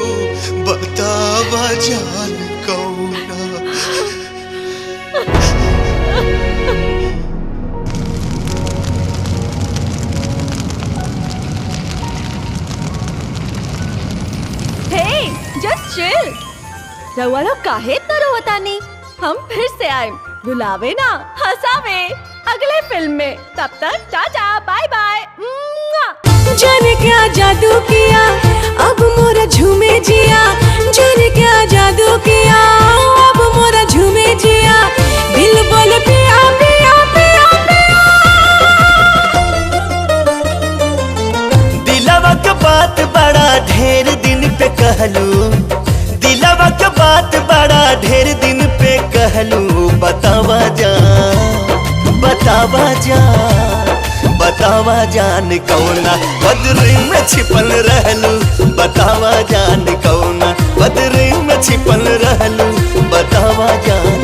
बतावा जान कौना हे जस्ट चिल। रउआ लोग काहे इतना रोवतानी? हम फिर से आए रुलावे ना हंसावे अगले फिल्म में। तब तक टाटा बाय बाय। जाने क्या जादू किया अब मोरा झूमे जिया जाने क्या जादू किया अब मोरा झूमे जिया दिल बोले पिया पिया पिया पिया दिलवा के बात बड़ा ढेर दिन पे कहलू दिलवा के बात बड़ा ढेर दिन पे कहलू बतावा जान कौना बदरी में छिपल रहलू बतावा जान कौना बदरी में छिपल रहलू बतावा जान